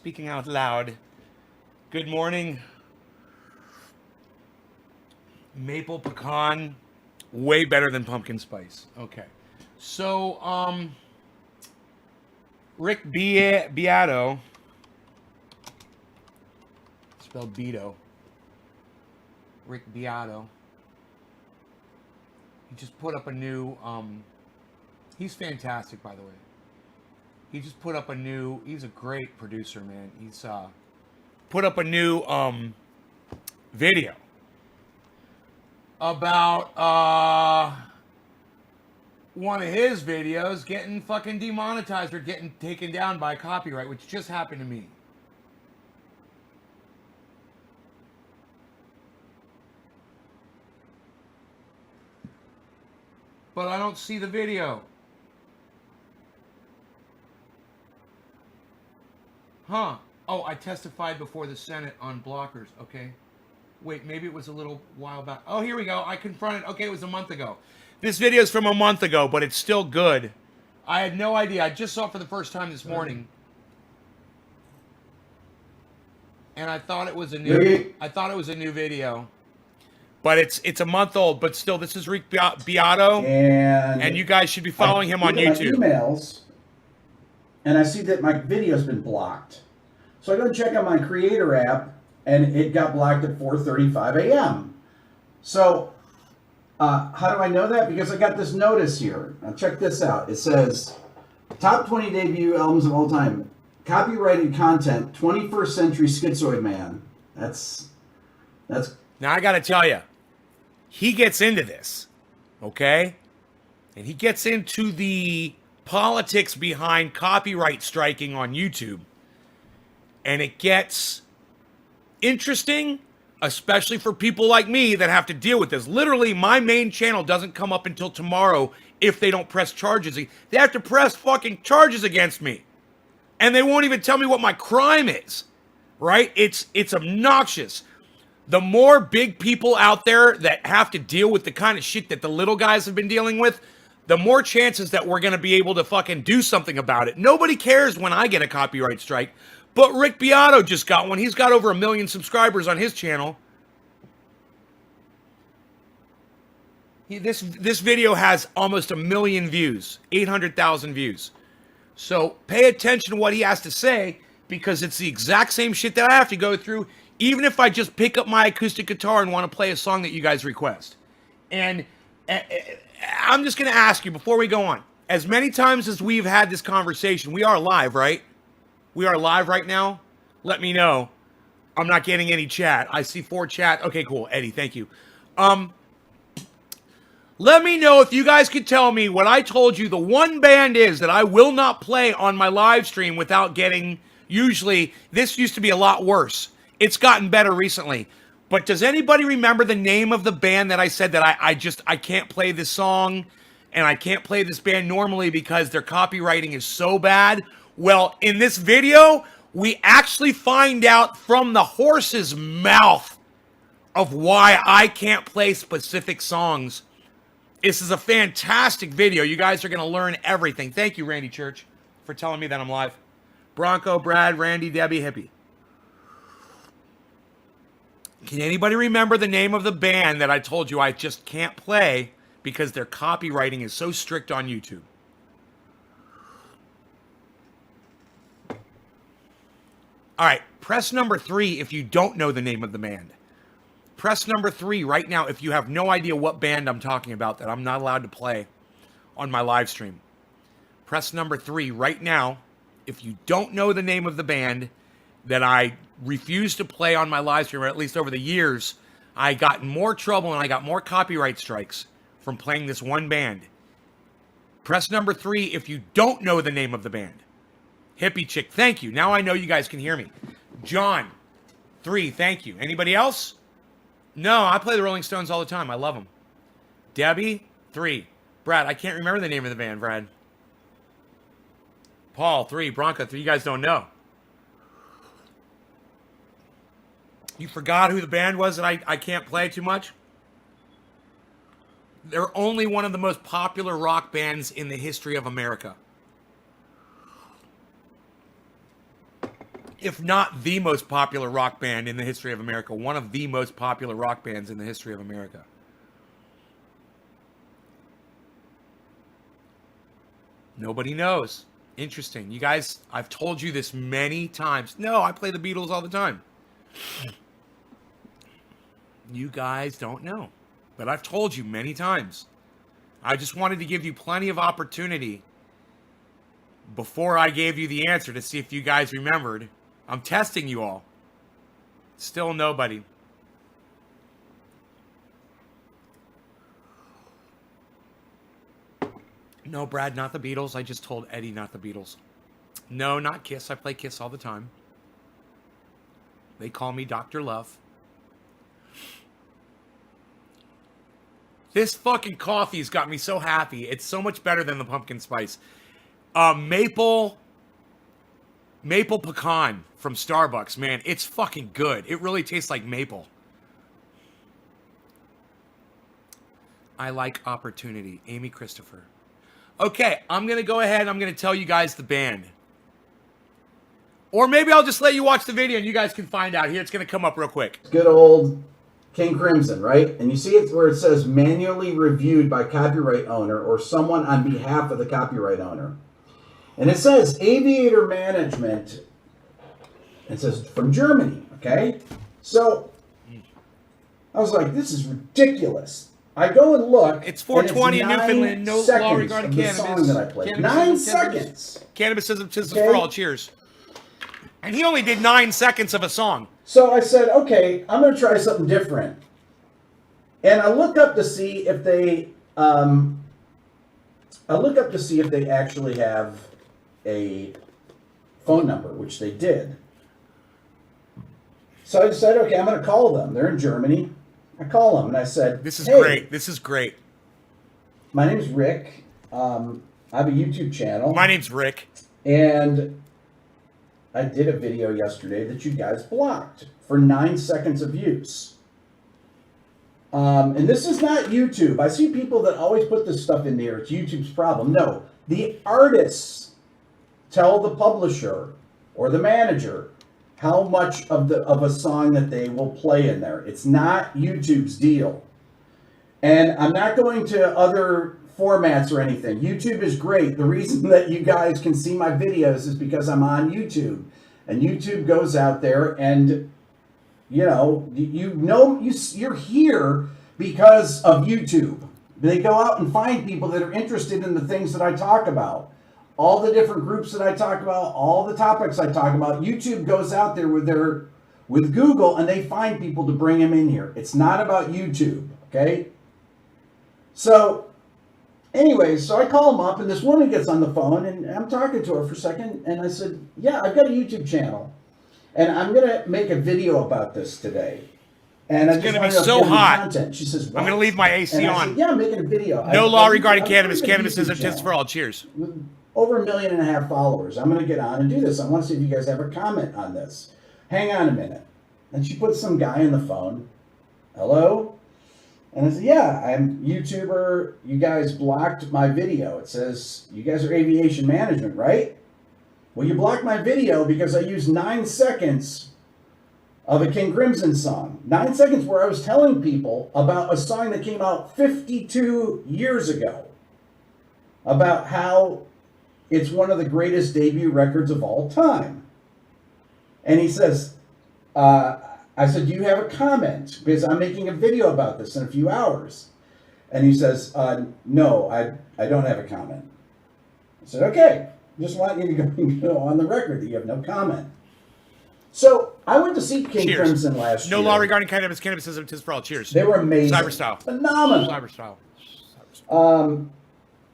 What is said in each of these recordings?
Speaking out loud. Good morning. Maple pecan, way better than pumpkin spice. Okay. So, Rick Beato, spelled Beto. Rick Beato. He just put up a new, he's fantastic, by the way. He just put up a new, he's a great producer, man. He's, put up a new, video about one of his videos getting fucking demonetized or getting taken down by copyright, which just happened to me. But I don't see the video. Huh. Oh, I testified before the Senate on blockers. Okay. Wait, maybe it was a little while back. Oh, here we go. I confronted. Okay, it was a month ago. This video is from a month ago, but it's still good. I had no idea. I just saw it for the first time this morning, and I thought it was a new. I thought it was a new video, but it's a month old. But still, this is Rick Beato, and you guys should be following him on YouTube. Emails, and I see that my video's been blocked. So I go check on my Creator app, and it got blocked at 4:35 a.m. So how do I know that? Because I got this notice here. Now check this out. It says, top 20 debut albums of all time. Copyrighted content, 21st Century Schizoid Man. That's. Now I got to tell you, he gets into this, okay? And he gets into the politics behind copyright striking on YouTube. And it gets interesting, especially for people like me that have to deal with this. Literally, my main channel doesn't come up until tomorrow if they don't press charges. They have to press fucking charges against me. And they won't even tell me what my crime is, right? It's obnoxious. The more big people out there that have to deal with the kind of shit that the little guys have been dealing with, the more chances that we're going to be able to fucking do something about it. Nobody cares when I get a copyright strike, but Rick Beato just got one. He's got over 1 million subscribers on his channel. This video has almost 1 million views, 800,000 views. So pay attention to what he has to say, because it's the exact same shit that I have to go through, even if I just pick up my acoustic guitar and want to play a song that you guys request. And I'm just going to ask you before we go on, as many times as we've had this conversation, we are live, right? We are live right now. Let me know. I'm not getting any chat. I see 4 chat. Okay, cool. Eddie, thank you. Let me know if you guys could tell me what I told you the one band is that I will not play on my live stream without getting, usually, this used to be a lot worse. It's gotten better recently. But does anybody remember the name of the band that I said that I can't play this song and I can't play this band normally because their copywriting is so bad? Well, in this video, we actually find out from the horse's mouth of why I can't play specific songs. This is a fantastic video. You guys are going to learn everything. Thank you, Randy Church, for telling me that I'm live. Bronco, Brad, Randy, Debbie, Hippie. Can anybody remember the name of the band that I told you I just can't play because their copywriting is so strict on YouTube? All right, press number 3 if you don't know the name of the band. Press number 3 right now if you have no idea what band I'm talking about that I'm not allowed to play on my live stream. Press number 3 right now if you don't know the name of the band that I refuse to play on my live stream, or at least over the years, I got in more trouble and I got more copyright strikes from playing this one band. Press number 3 if you don't know the name of the band. Hippie Chick, thank you. Now I know you guys can hear me. John, 3, thank you. Anybody else? No, I play the Rolling Stones all the time. I love them. Debbie, 3. Brad, I can't remember the name of the band, Brad. Paul, 3. Bronco, 3. You guys don't know. You forgot who the band was that I can't play too much? They're only one of the most popular rock bands in the history of America. if not the most popular rock band in the history of America, one of the most popular rock bands in the history of America. Nobody knows. Interesting. You guys, I've told you this many times. No, I play the Beatles all the time. You guys don't know. But I've told you many times. I just wanted to give you plenty of opportunity before I gave you the answer to see if you guys remembered. I'm testing you all. Still nobody. No, Brad, not the Beatles. I just told Eddie not the Beatles. No, not Kiss. I play Kiss all the time. They call me Dr. Love. This fucking coffee's got me so happy. It's so much better than the pumpkin spice. Maple pecan from Starbucks, man. It's fucking good. It really tastes like maple. I like opportunity. Amy Christopher. Okay, I'm going to go ahead and I'm going to tell you guys the band. Or maybe I'll just let you watch the video and you guys can find out. Here, it's going to come up real quick. Good old King Crimson, right? And you see it where it says manually reviewed by copyright owner or someone on behalf of the copyright owner. And it says Aviator Management. It says from Germany, okay? So I was like, this is ridiculous. I go and look. It's 420 in Newfoundland. No law regarding cannabis. Song that I played. 9 seconds. Cannabis is for all. Cheers. And he only did 9 seconds of a song. So I said, okay, I'm going to try something different. And I look up to see if they, actually have a phone number, which they did. So I decided, okay, I'm going to call them. They're in Germany. I call them and I said, "This is hey, great. This is great. My name's Rick. I have a YouTube channel. My name's Rick. And I did a video yesterday that you guys blocked for 9 seconds of use. And this is not YouTube. I see people that always put this stuff in there. It's YouTube's problem. No, the artists tell the publisher or the manager how much of a song that they will play in there. It's not YouTube's deal. And I'm not going to other formats or anything. YouTube is great. The reason that you guys can see my videos is because I'm on YouTube. And YouTube goes out there and you're here because of YouTube. They go out and find people that are interested in the things that I talk about. All the different groups that I talk about, all the topics I talk about, YouTube goes out there with Google and they find people to bring them in here. It's not about YouTube, okay? So, anyways, so I call them up and this woman gets on the phone and I'm talking to her for a second and I said, yeah, I've got a YouTube channel and I'm going to make a video about this today. And it's going to be so hot. Content. She says, I'm going to leave my AC on. Said, yeah, I'm making a video. No law regarding cannabis. Cannabis is a test for all. Cheers. Over 1.5 million followers. I'm going to get on and do this. I want to see if you guys have a comment on this. Hang on a minute. And she puts some guy on the phone. Hello? And I said, yeah, I'm YouTuber. You guys blocked my video. It says, you guys are aviation management, right? Well, you blocked my video because I used 9 seconds of a King Crimson song. 9 seconds where I was telling people about a song that came out 52 years ago. About how it's one of the greatest debut records of all time. And he says, I said, do you have a comment? Because I'm making a video about this in a few hours. And he says, no, I don't have a comment. I said, okay, just want you to go on the record that you have no comment. So I went to see King Crimson last year. No law regarding cannabis. Cannabis is a test for all. Cheers. They were amazing. Cyber style. Phenomenal. Cyber style.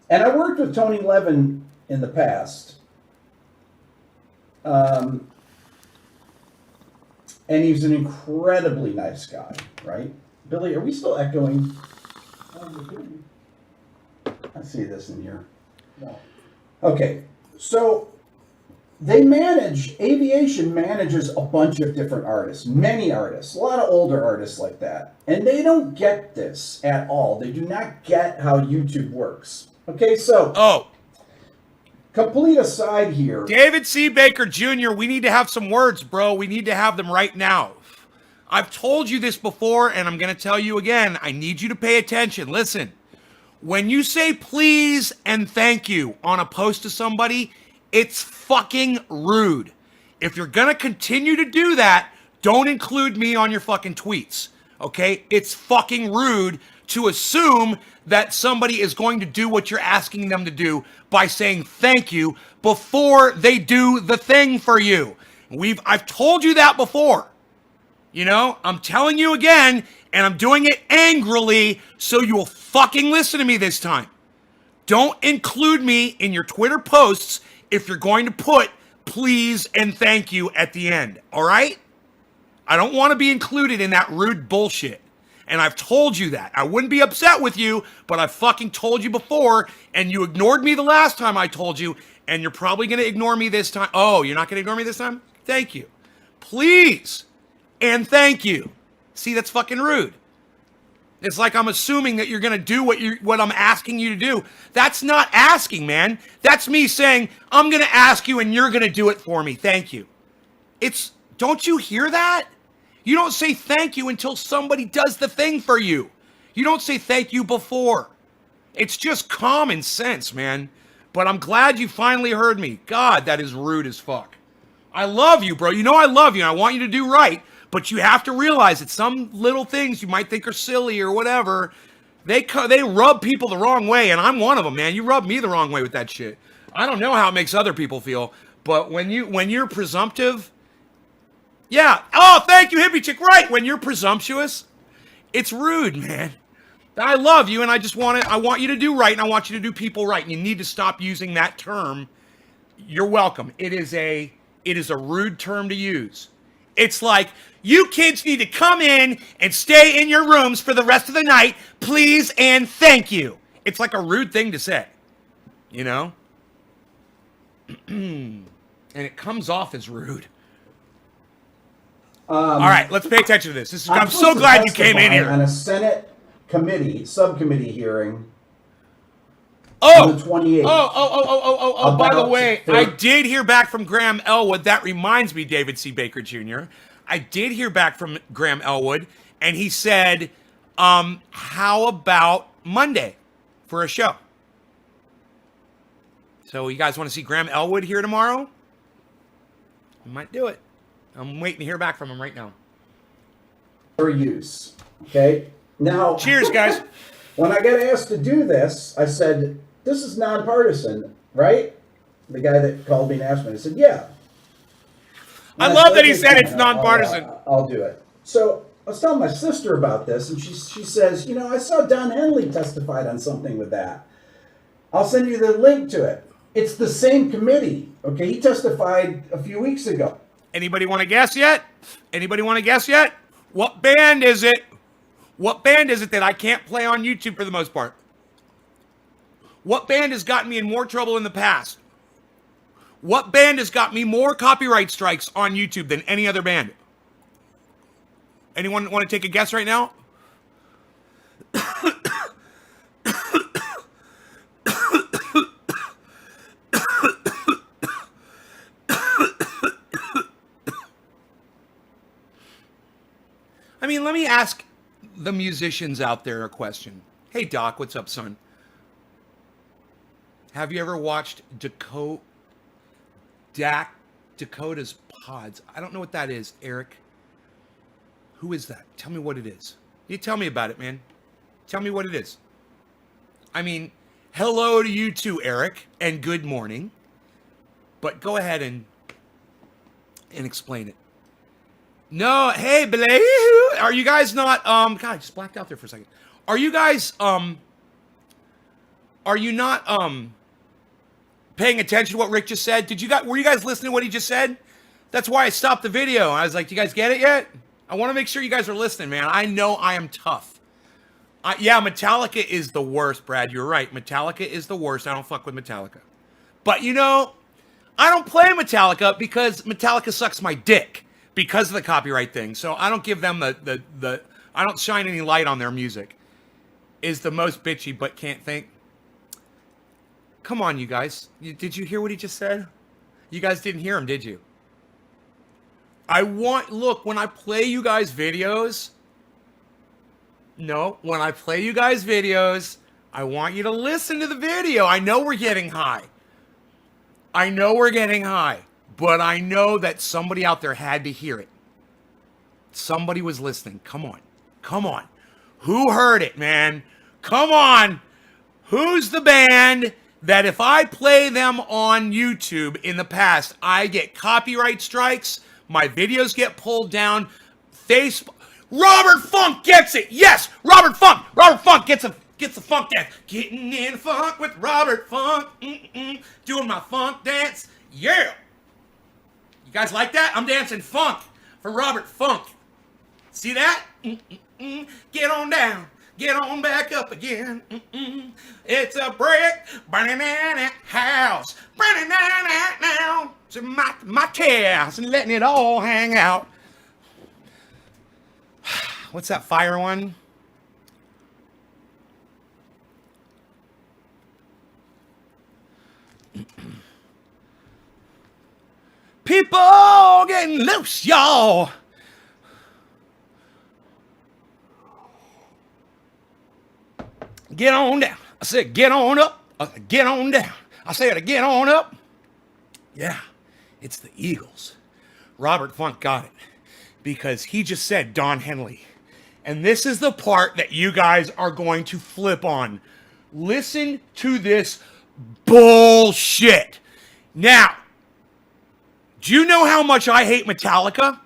And I worked with Tony Levin in the past. And he's an incredibly nice guy, right? Billy, are we still echoing? I see this in here. No. Okay, so aviation manages a bunch of different artists, many artists, a lot of older artists like that. And they don't get this at all. They do not get how YouTube works. Okay, so. Oh. complete aside here. David C. Baker Jr., we need to have some words, bro. We need to have them right now. I've told you this before, and I'm going to tell you again. I need you to pay attention. Listen, when you say please and thank you on a post to somebody, it's fucking rude. If you're going to continue to do that, don't include me on your fucking tweets, okay? It's fucking rude to assume that somebody is going to do what you're asking them to do by saying thank you before they do the thing for you. I've told you that before. You know, I'm telling you again, and I'm doing it angrily, so you will fucking listen to me this time. Don't include me in your Twitter posts if you're going to put please and thank you at the end, all right? I don't want to be included in that rude bullshit. And I've told you that. I wouldn't be upset with you, but I fucking told you before, and you ignored me the last time I told you, and you're probably going to ignore me this time. Oh, you're not going to ignore me this time? Thank you. Please and thank you. See, that's fucking rude. It's like I'm assuming that you're going to do what I'm asking you to do. That's not asking, man. That's me saying, I'm going to ask you and you're going to do it for me. Thank you. Don't you hear that? You don't say thank you until somebody does the thing for you. You don't say thank you before. It's just common sense, man. But I'm glad you finally heard me. God, that is rude as fuck. I love you, bro. You know I love you and I want you to do right. But you have to realize that some little things you might think are silly or whatever, they rub people the wrong way. And I'm one of them, man. You rub me the wrong way with that shit. I don't know how it makes other people feel. But when you're presumptive... Yeah. Oh, thank you, hippie chick. Right. When you're presumptuous, it's rude, man. I love you, and I want you to do right, and I want you to do people right. And you need to stop using that term. You're welcome. It is a rude term to use. It's like, you kids need to come in and stay in your rooms for the rest of the night, please and thank you. It's like a rude thing to say, you know? And it comes off as rude. All right, let's pay attention to this. I'm so glad you came in here. On a Senate subcommittee hearing on the 28th. By the way, I did hear back from Graham Elwood. That reminds me, David C. Baker Jr. I did hear back from Graham Elwood, and he said, how about Monday for a show? So you guys want to see Graham Elwood here tomorrow? I might do it. I'm waiting to hear back from him right now. For use. Okay? Now, cheers, guys. When I got asked to do this, I said, this is nonpartisan, right? The guy that called me and asked me, I said, yeah. I love that he said it's nonpartisan. I'll do it. So I was telling my sister about this, and she says, I saw Don Henley testified on something with that. I'll send you the link to it. It's the same committee. Okay, he testified a few weeks ago. Anybody want to guess yet? Anybody want to guess yet? What band is it? What band is it that I can't play on YouTube for the most part? What band has gotten me in more trouble in the past? What band has got me more copyright strikes on YouTube than any other band? Anyone want to take a guess right now? I mean, let me ask the musicians out there a question. Hey, Doc, what's up, son? Have you ever watched Dakota's Pods? I don't know what that is, Eric. Who is that? Tell me what it is. You tell me about it, man. Tell me what it is. I mean, hello to you too, Eric, and good morning. But go ahead and explain it. No, hey, are you guys not, God, I just blacked out there for a second. Are you guys, are you not, paying attention to what Rick just said? Were you guys listening to what he just said? That's why I stopped the video. I was like, do you guys get it yet? I want to make sure you guys are listening, man. I know I am tough. Yeah, Metallica is the worst, Brad. You're right. Metallica is the worst. I don't fuck with Metallica. But, I don't play Metallica because Metallica sucks my dick. Because of the copyright thing. So I don't give them the I don't shine any light on their music. Is the most bitchy but can't think. Come on, you guys. Did you hear what he just said? You guys didn't hear him, did you? Look, when I play you guys videos, when I play you guys videos, I want you to listen to the video. I know we're getting high. But I know that somebody out there had to hear it. Somebody was listening. Come on. Who heard it, man? Come on. Who's the band that if I play them on YouTube in the past, I get copyright strikes, my videos get pulled down, Facebook... Robert Funk gets it! Yes! Robert Funk gets the funk dance. Getting in funk with Robert Funk. Doing my funk dance. Yeah! You guys like that? I'm dancing funk for Robert Funk. See that? Get on down. Get on back up again. It's a brick burning in a house. Burning down to my chaos and letting it all hang out. What's that fire one? People getting loose, y'all. Get on down. I said, get on up. Get on down. I said, get on up. Yeah, it's the Eagles. Robert Funk got it because he just said Don Henley. And this is the part that you guys are going to flip on. Listen to this bullshit. Now, do you know how much I hate Metallica?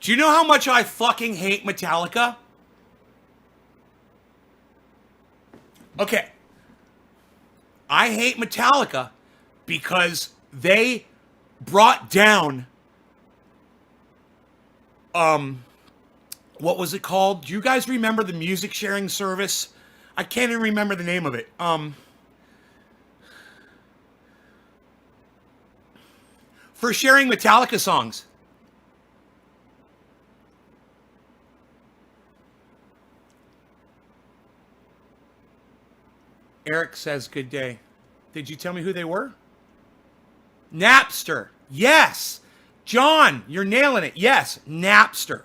Do you know how much I fucking hate Metallica? Okay. I hate Metallica because they brought down, what was it called? Do you guys remember the music sharing service? I can't even remember the name of it. For sharing Metallica songs. Eric says, good day. Did you tell me who they were? Napster. Yes. John, you're nailing it. Yes, Napster.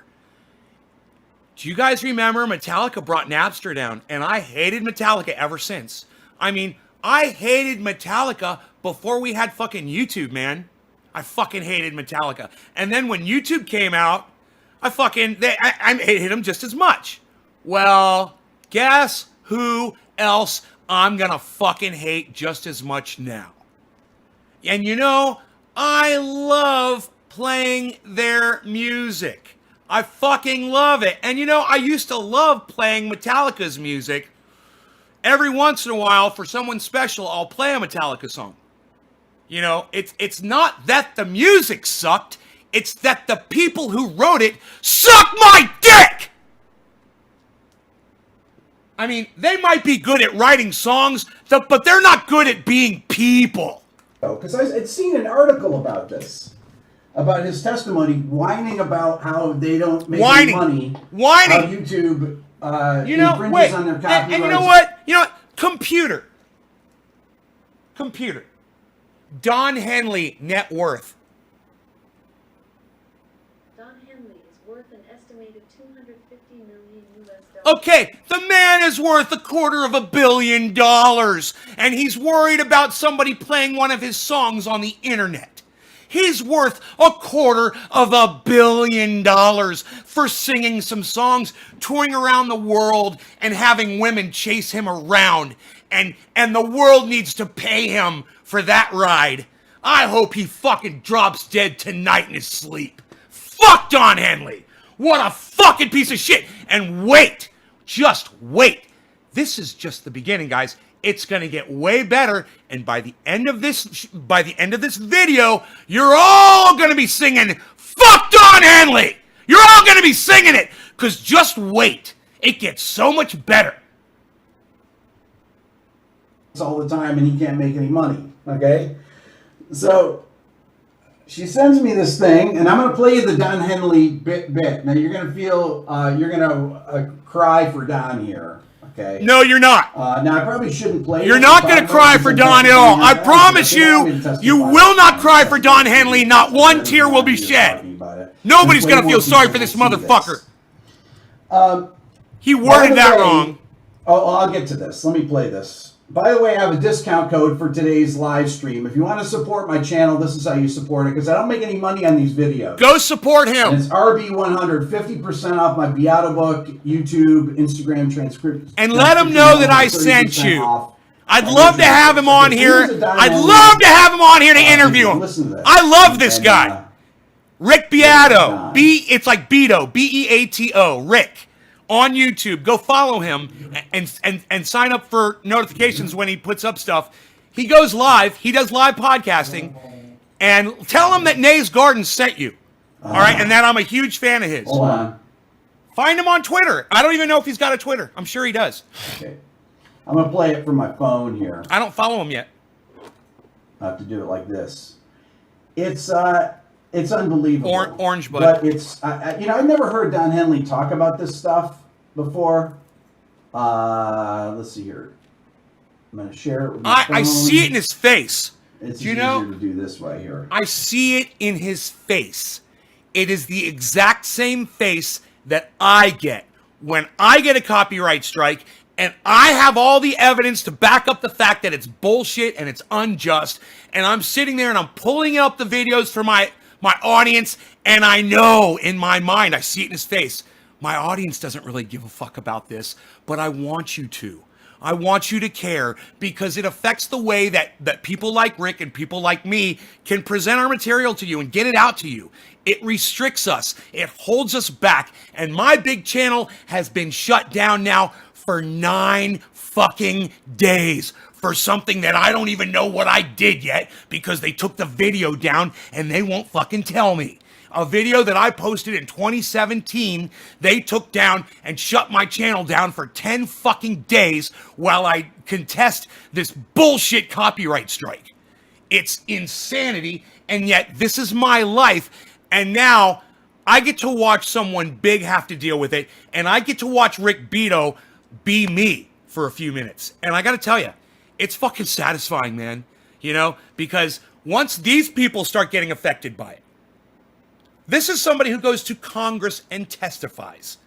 Do you guys remember Metallica brought Napster down? And I hated Metallica ever since. I mean, I hated Metallica before we had fucking YouTube, man. I fucking hated Metallica. And then when YouTube came out, I hated them just as much. Well, guess who else I'm gonna fucking hate just as much now? And you know, I love playing their music. I fucking love it. And you know, I used to love playing Metallica's music. Every once in a while, for someone special, I'll play a Metallica song. You know, it's not that the music sucked, it's that the people who wrote it suck my dick! I mean, they might be good at writing songs, but they're not good at being people. Because I had seen an article about this, about his testimony, whining about how they don't make any money. How YouTube infringes on their copyrights. And you know what? Computer. Don Henley net worth. Don Henley is worth an estimated $250 million US. Okay, the man is worth $250 million, and he's worried about somebody playing one of his songs on the internet. He's worth $250 million for singing some songs, touring around the world, and having women chase him around. And the world needs to pay him for that ride. I hope he fucking drops dead tonight in his sleep. Fuck Don Henley. What a fucking piece of shit. And wait, just wait. This is just the beginning, guys. It's going to get way better, and by the end of this video, you're all going to be singing "Fuck Don Henley." You're all going to be singing it, because just wait. It gets so much better. All the time, and he can't make any money, okay? So, she sends me this thing, and I'm going to play you the Don Henley bit. Now, you're going to feel, you're going to cry for Don here, Okay. No, you're not. Now I probably shouldn't play. You're it. not going to cry for Don at all. I promise you, you will not cry for Don Henley. Not one tear will be shed. Nobody's going to feel sorry for this motherfucker. He worded that wrong. Oh, I'll get to this. Let me play this. By the way, I have a discount code for today's live stream. If you want to support my channel, this is how you support it, because I don't make any money on these videos. Go support him. And it's RB100, 50% off my Beato book, YouTube, Instagram transcription. And let him know that I sent you. I'd love to have him on here. I'd love to have him on here to interview him. Listen to this. I love this guy. Rick Beato. It's like Beato. B-E-A-T-O. Rick. On YouTube. Go follow him and sign up for notifications when he puts up stuff. He goes live. He does live podcasting. And tell him that Nay's Garden sent you. All right? And that I'm a huge fan of his. Hold on. Find him on Twitter. I don't even know if he's got a Twitter. I'm sure he does. Okay. I'm going to play it from my phone here. I don't follow him yet. I have to do it like this. It's unbelievable. Orange bud. But it's, I've never heard Don Henley talk about this stuff before. Let's see here. I'm going to share it with my phone. I see it in his face. It's Do you easier know? to do this way here. I see it in his face. It is the exact same face that I get when I get a copyright strike, and I have all the evidence to back up the fact that it's bullshit and it's unjust, and I'm sitting there and I'm pulling up the videos for my audience, and I know in my mind, I see it in his face, my audience doesn't really give a fuck about this, but I want you to. I want you to care, because it affects the way that people like Rick and people like me can present our material to you and get it out to you. It restricts us. It holds us back. And my big channel has been shut down now for 9 fucking days for something that I don't even know what I did yet, because they took the video down and they won't fucking tell me. A video that I posted in 2017, they took down and shut my channel down for 10 fucking days while I contest this bullshit copyright strike. It's insanity, and yet this is my life, and now I get to watch someone big have to deal with it, and I get to watch Rick Beato be me for a few minutes. And I gotta tell you, it's fucking satisfying, man. You know, because once these people start getting affected by it, this is somebody who goes to Congress and testifies.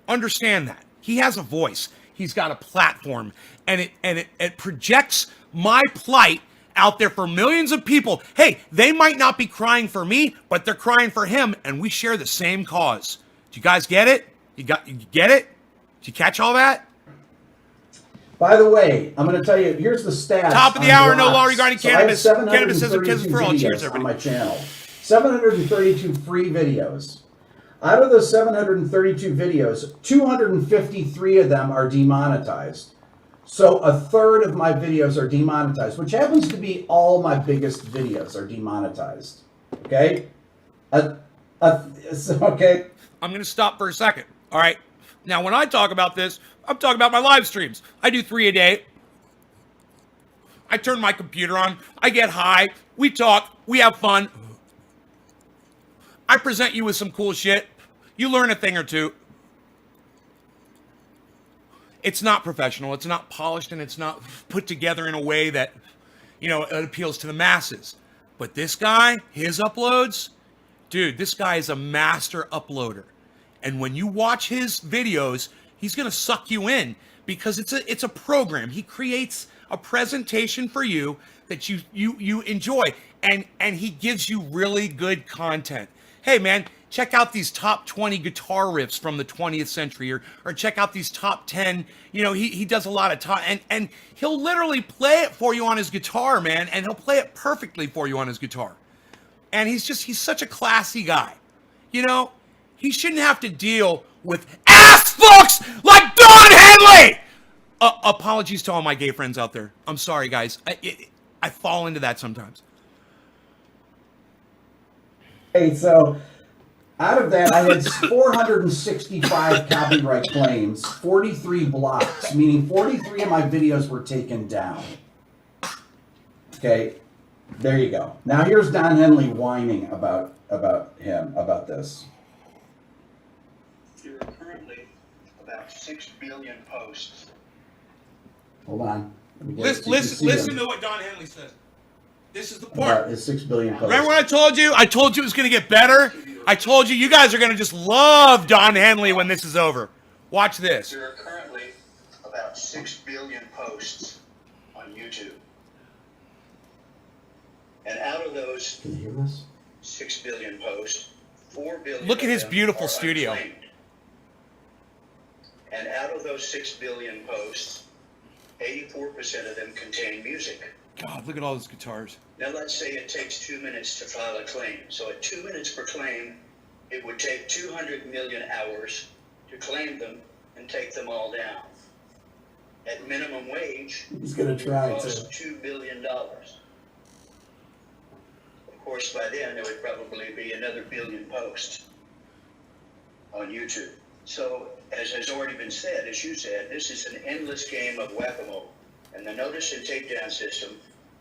Understand that. He has a voice. He's got a platform. And it projects my plight out there for millions of people. Hey, they might not be crying for me, but they're crying for him, and we share the same cause. Do you guys get it? You get it? Did you catch all that? By the way, I'm going to tell you, here's the stats. Top of the hour, no law regarding cannabis. Cannabis is for all. Cheers, on everybody. my channel. 732 free videos. Out of those 732 videos, 253 of them are demonetized. So a third of my videos are demonetized, which happens to be all my biggest videos are demonetized. Okay? Okay. I'm going to stop for a second. All right. Now, when I talk about this, I'm talking about my live streams. I do 3 a day. I turn my computer on. I get high. We talk. We have fun. I present you with some cool shit. You learn a thing or two. It's not professional. It's not polished, and it's not put together in a way that, you know, it appeals to the masses. But this guy, his uploads, dude, this guy is a master uploader. And when you watch his videos, he's going to suck you in, because it's a program. He creates a presentation for you that you enjoy, and he gives you really good content. Hey, man, check out these top 20 guitar riffs from the 20th century, or check out these top 10. You know, he does a lot of top, and he'll literally play it for you on his guitar, man, and he'll play it perfectly for you on his guitar. And he's such a classy guy. You know, he shouldn't have to deal with ass fucks like Don Henley! Apologies to all my gay friends out there. I'm sorry, guys. I fall into that sometimes. Okay, so out of that, I had 465 copyright claims, 43 blocks, meaning 43 of my videos were taken down. Okay, there you go. Now here's Don Henley whining about this. There are currently about 6 billion posts Hold on. Let me get it so Listen, you can listen, see listen them. to what Don Henley says. This is the About part. his 6 billion posts. Remember what I told you? I told you it was going to get better. I told you guys are going to just love Don Henley when this is over. Watch this. There are currently about 6 billion posts on YouTube. And out of those Can you hear this? 6 billion posts, 4 billion Look at of his them beautiful are studio. unclaimed. And out of those 6 billion posts, 84% of them contain music. God, look at all those guitars. Now let's say it takes 2 minutes to file a claim. So at 2 minutes per claim, it would take 200 million hours to claim them and take them all down. At minimum wage, He's going to try it to. costs $2 billion. Of course, by then, there would probably be another billion posts on YouTube. So, as has already been said, as you said, this is an endless game of whack-a-mole. And the notice and takedown system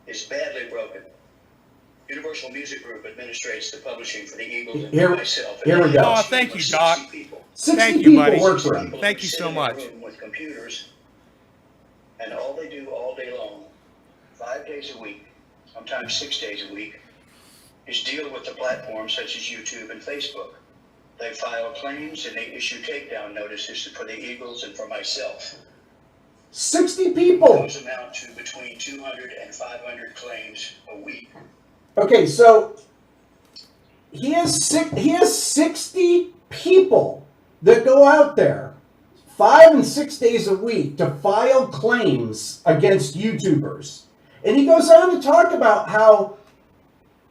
is badly broken. Universal Music Group administrates the publishing for the Eagles and Here- myself. here we go. Oh, thank you, Doc. 60 people. 60 Thank you, people buddy. work for him. People Thank who you sit so in a much. room with computers, and all they do all day long, 5 days a week, sometimes 6 days a week, is deal with the platforms such as YouTube and Facebook. They file claims and they issue takedown notices for the Eagles and for myself. 60 people. Those amount to between 200 and 500 claims a week. Okay, so he has 60 people that go out there 5 and 6 days a week to file claims against YouTubers. And he goes on to talk about how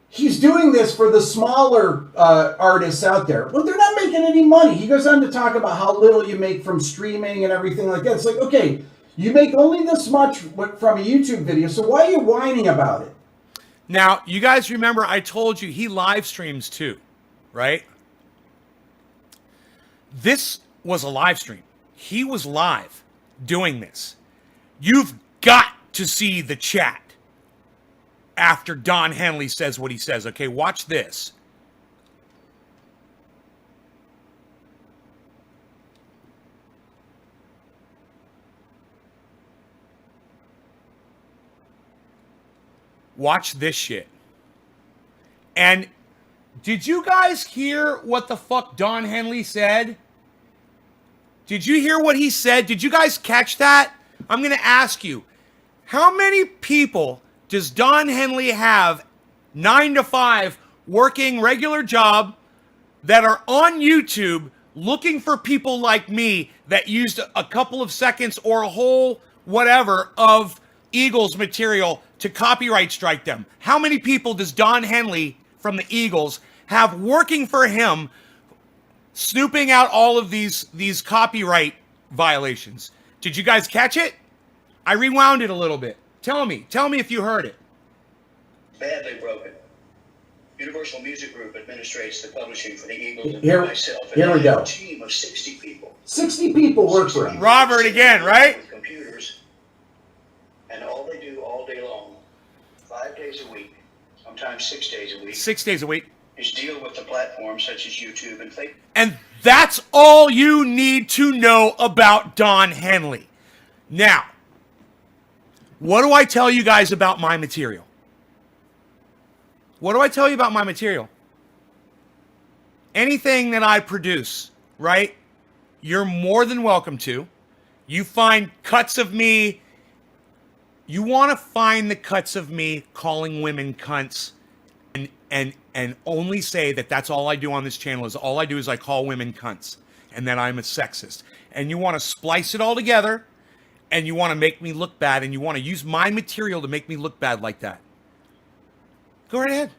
he's doing this for the smaller artists out there. Well, they're not making any money. He goes on to talk about how little you make from streaming and everything like that. It's like, okay, you make only this much from a YouTube video, so why are you whining about it? Now, you guys remember I told you he live streams too, right? This was a live stream. He was live doing this. You've got to see the chat after Don Henley says what he says. Okay, watch this. Watch this shit. And did you guys hear what the fuck Don Henley said? Did you hear what he said? Did you guys catch that? I'm going to ask you, how many people does Don Henley have 9 to 5 working regular job that are on YouTube looking for people like me that used a couple of seconds or a whole whatever of Eagles material to copyright strike them? How many people does Don Henley from the Eagles have working for him snooping out all of these copyright violations? Did you guys catch it? I rewound it a little bit. Tell me if you heard it. Badly broken. Universal Music Group administrates the publishing for the Eagles and Here- for myself. And here we I have go. a team of 60 people. 60 people work for him. Robert again, right? With computers, and all they do all day long, 5 days a week, sometimes 6 days a week, 6 days a week. is deal with the platforms such as YouTube and Facebook. And that's all you need to know about Don Henley. Now, what do I tell you guys about my material? What do I tell you about my material? Anything that I produce, right? You're more than welcome to. You find cuts of me. You want to find the cuts of me calling women cunts and only say that that's all I do on this channel is all I do is I call women cunts and that I'm a sexist. And you want to splice it all together and you want to make me look bad and you want to use my material to make me look bad like that. Go right ahead.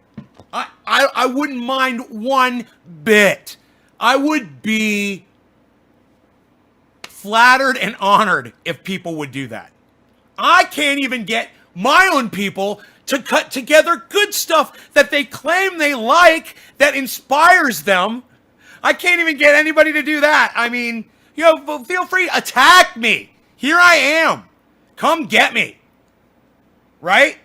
I wouldn't mind one bit. I would be flattered and honored if people would do that. I can't even get my own people to cut together good stuff that they claim they like that inspires them. I can't even get anybody to do that. I mean, feel free to attack me. Here I am. Come get me. Right?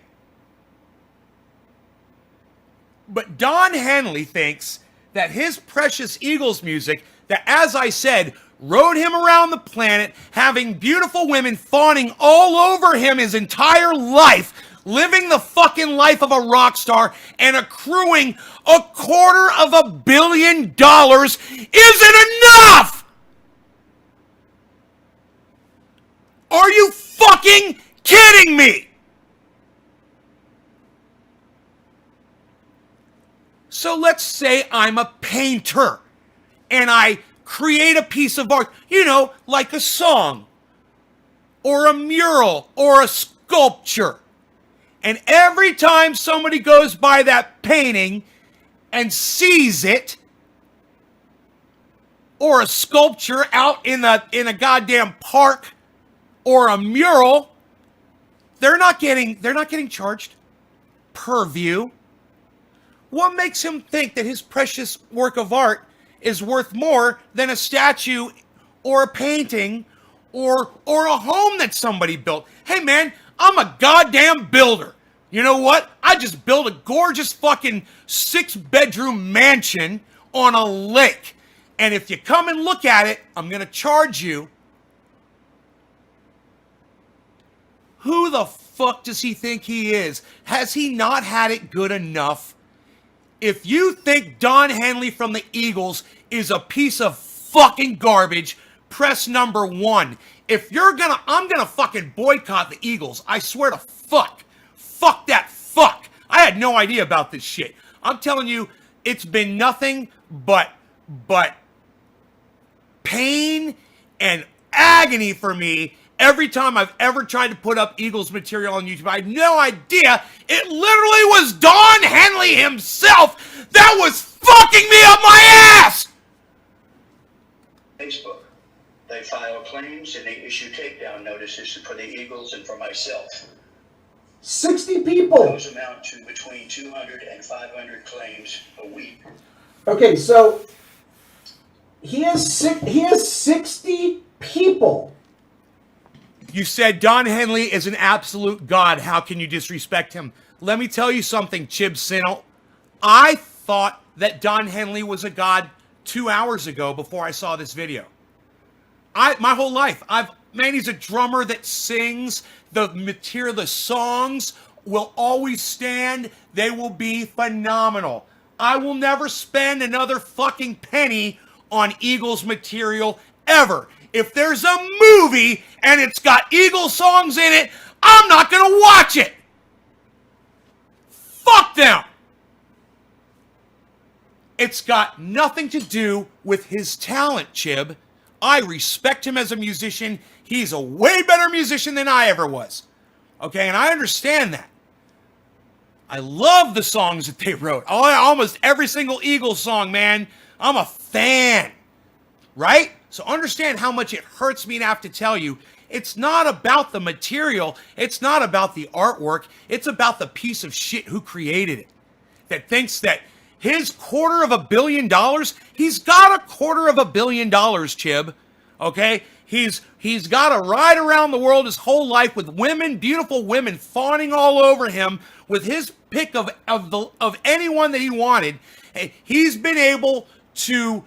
But Don Henley thinks that his precious Eagles music, that, as I said, rode him around the planet, having beautiful women fawning all over him his entire life, living the fucking life of a rock star, and accruing $250 million isn't enough! Are you fucking kidding me? So let's say I'm a painter and I create a piece of art, you know, like a song or a mural or a sculpture. And every time somebody goes by that painting and sees it, or a sculpture out in a goddamn park, or a mural, they're not getting charged per view. What makes him think that his precious work of art is worth more than a statue or a painting or a home that somebody built? Hey man, I'm a goddamn builder. You know what? I just built a gorgeous fucking 6-bedroom mansion on a lake. And if you come and look at it, I'm going to charge you. Who the fuck does he think he is? Has he not had it good enough? If you think Don Henley from the Eagles is a piece of fucking garbage, press number 1. If you're gonna, I'm gonna fucking boycott the Eagles. I swear to fuck. Fuck that fuck. I had no idea about this shit. I'm telling you, it's been nothing but pain and agony for me every time I've ever tried to put up Eagles material on YouTube. I had no idea it literally was Don Henley himself that was fucking me up my ass! Facebook. They file claims and they issue takedown notices for the Eagles and for myself. 60 people. Those amount to between 200 and 500 claims a week. Okay, so he has 60 people. You said Don Henley is an absolute god. How can you disrespect him? Let me tell you something, Chib Sinnel. I thought that Don Henley was a god 2 hours ago before I saw this video. My whole life, man, he's a drummer that sings. The material, the songs will always stand. They will be phenomenal. I will never spend another fucking penny on Eagles material ever. If there's a movie and it's got Eagles songs in it, I'm not going to watch it. Fuck them. It's got nothing to do with his talent, Chib. I respect him as a musician. He's a way better musician than I ever was. Okay, and I understand that. I love the songs that they wrote. Almost every single Eagles song, man. I'm a fan. Right? So understand how much it hurts me to have to tell you, it's not about the material. It's not about the artwork. It's about the piece of shit who created it. That thinks that his $250 million, he's got $250 million, Chib. Okay? He's got to ride around the world his whole life with women, beautiful women, fawning all over him with his pick of anyone that he wanted. He's been able to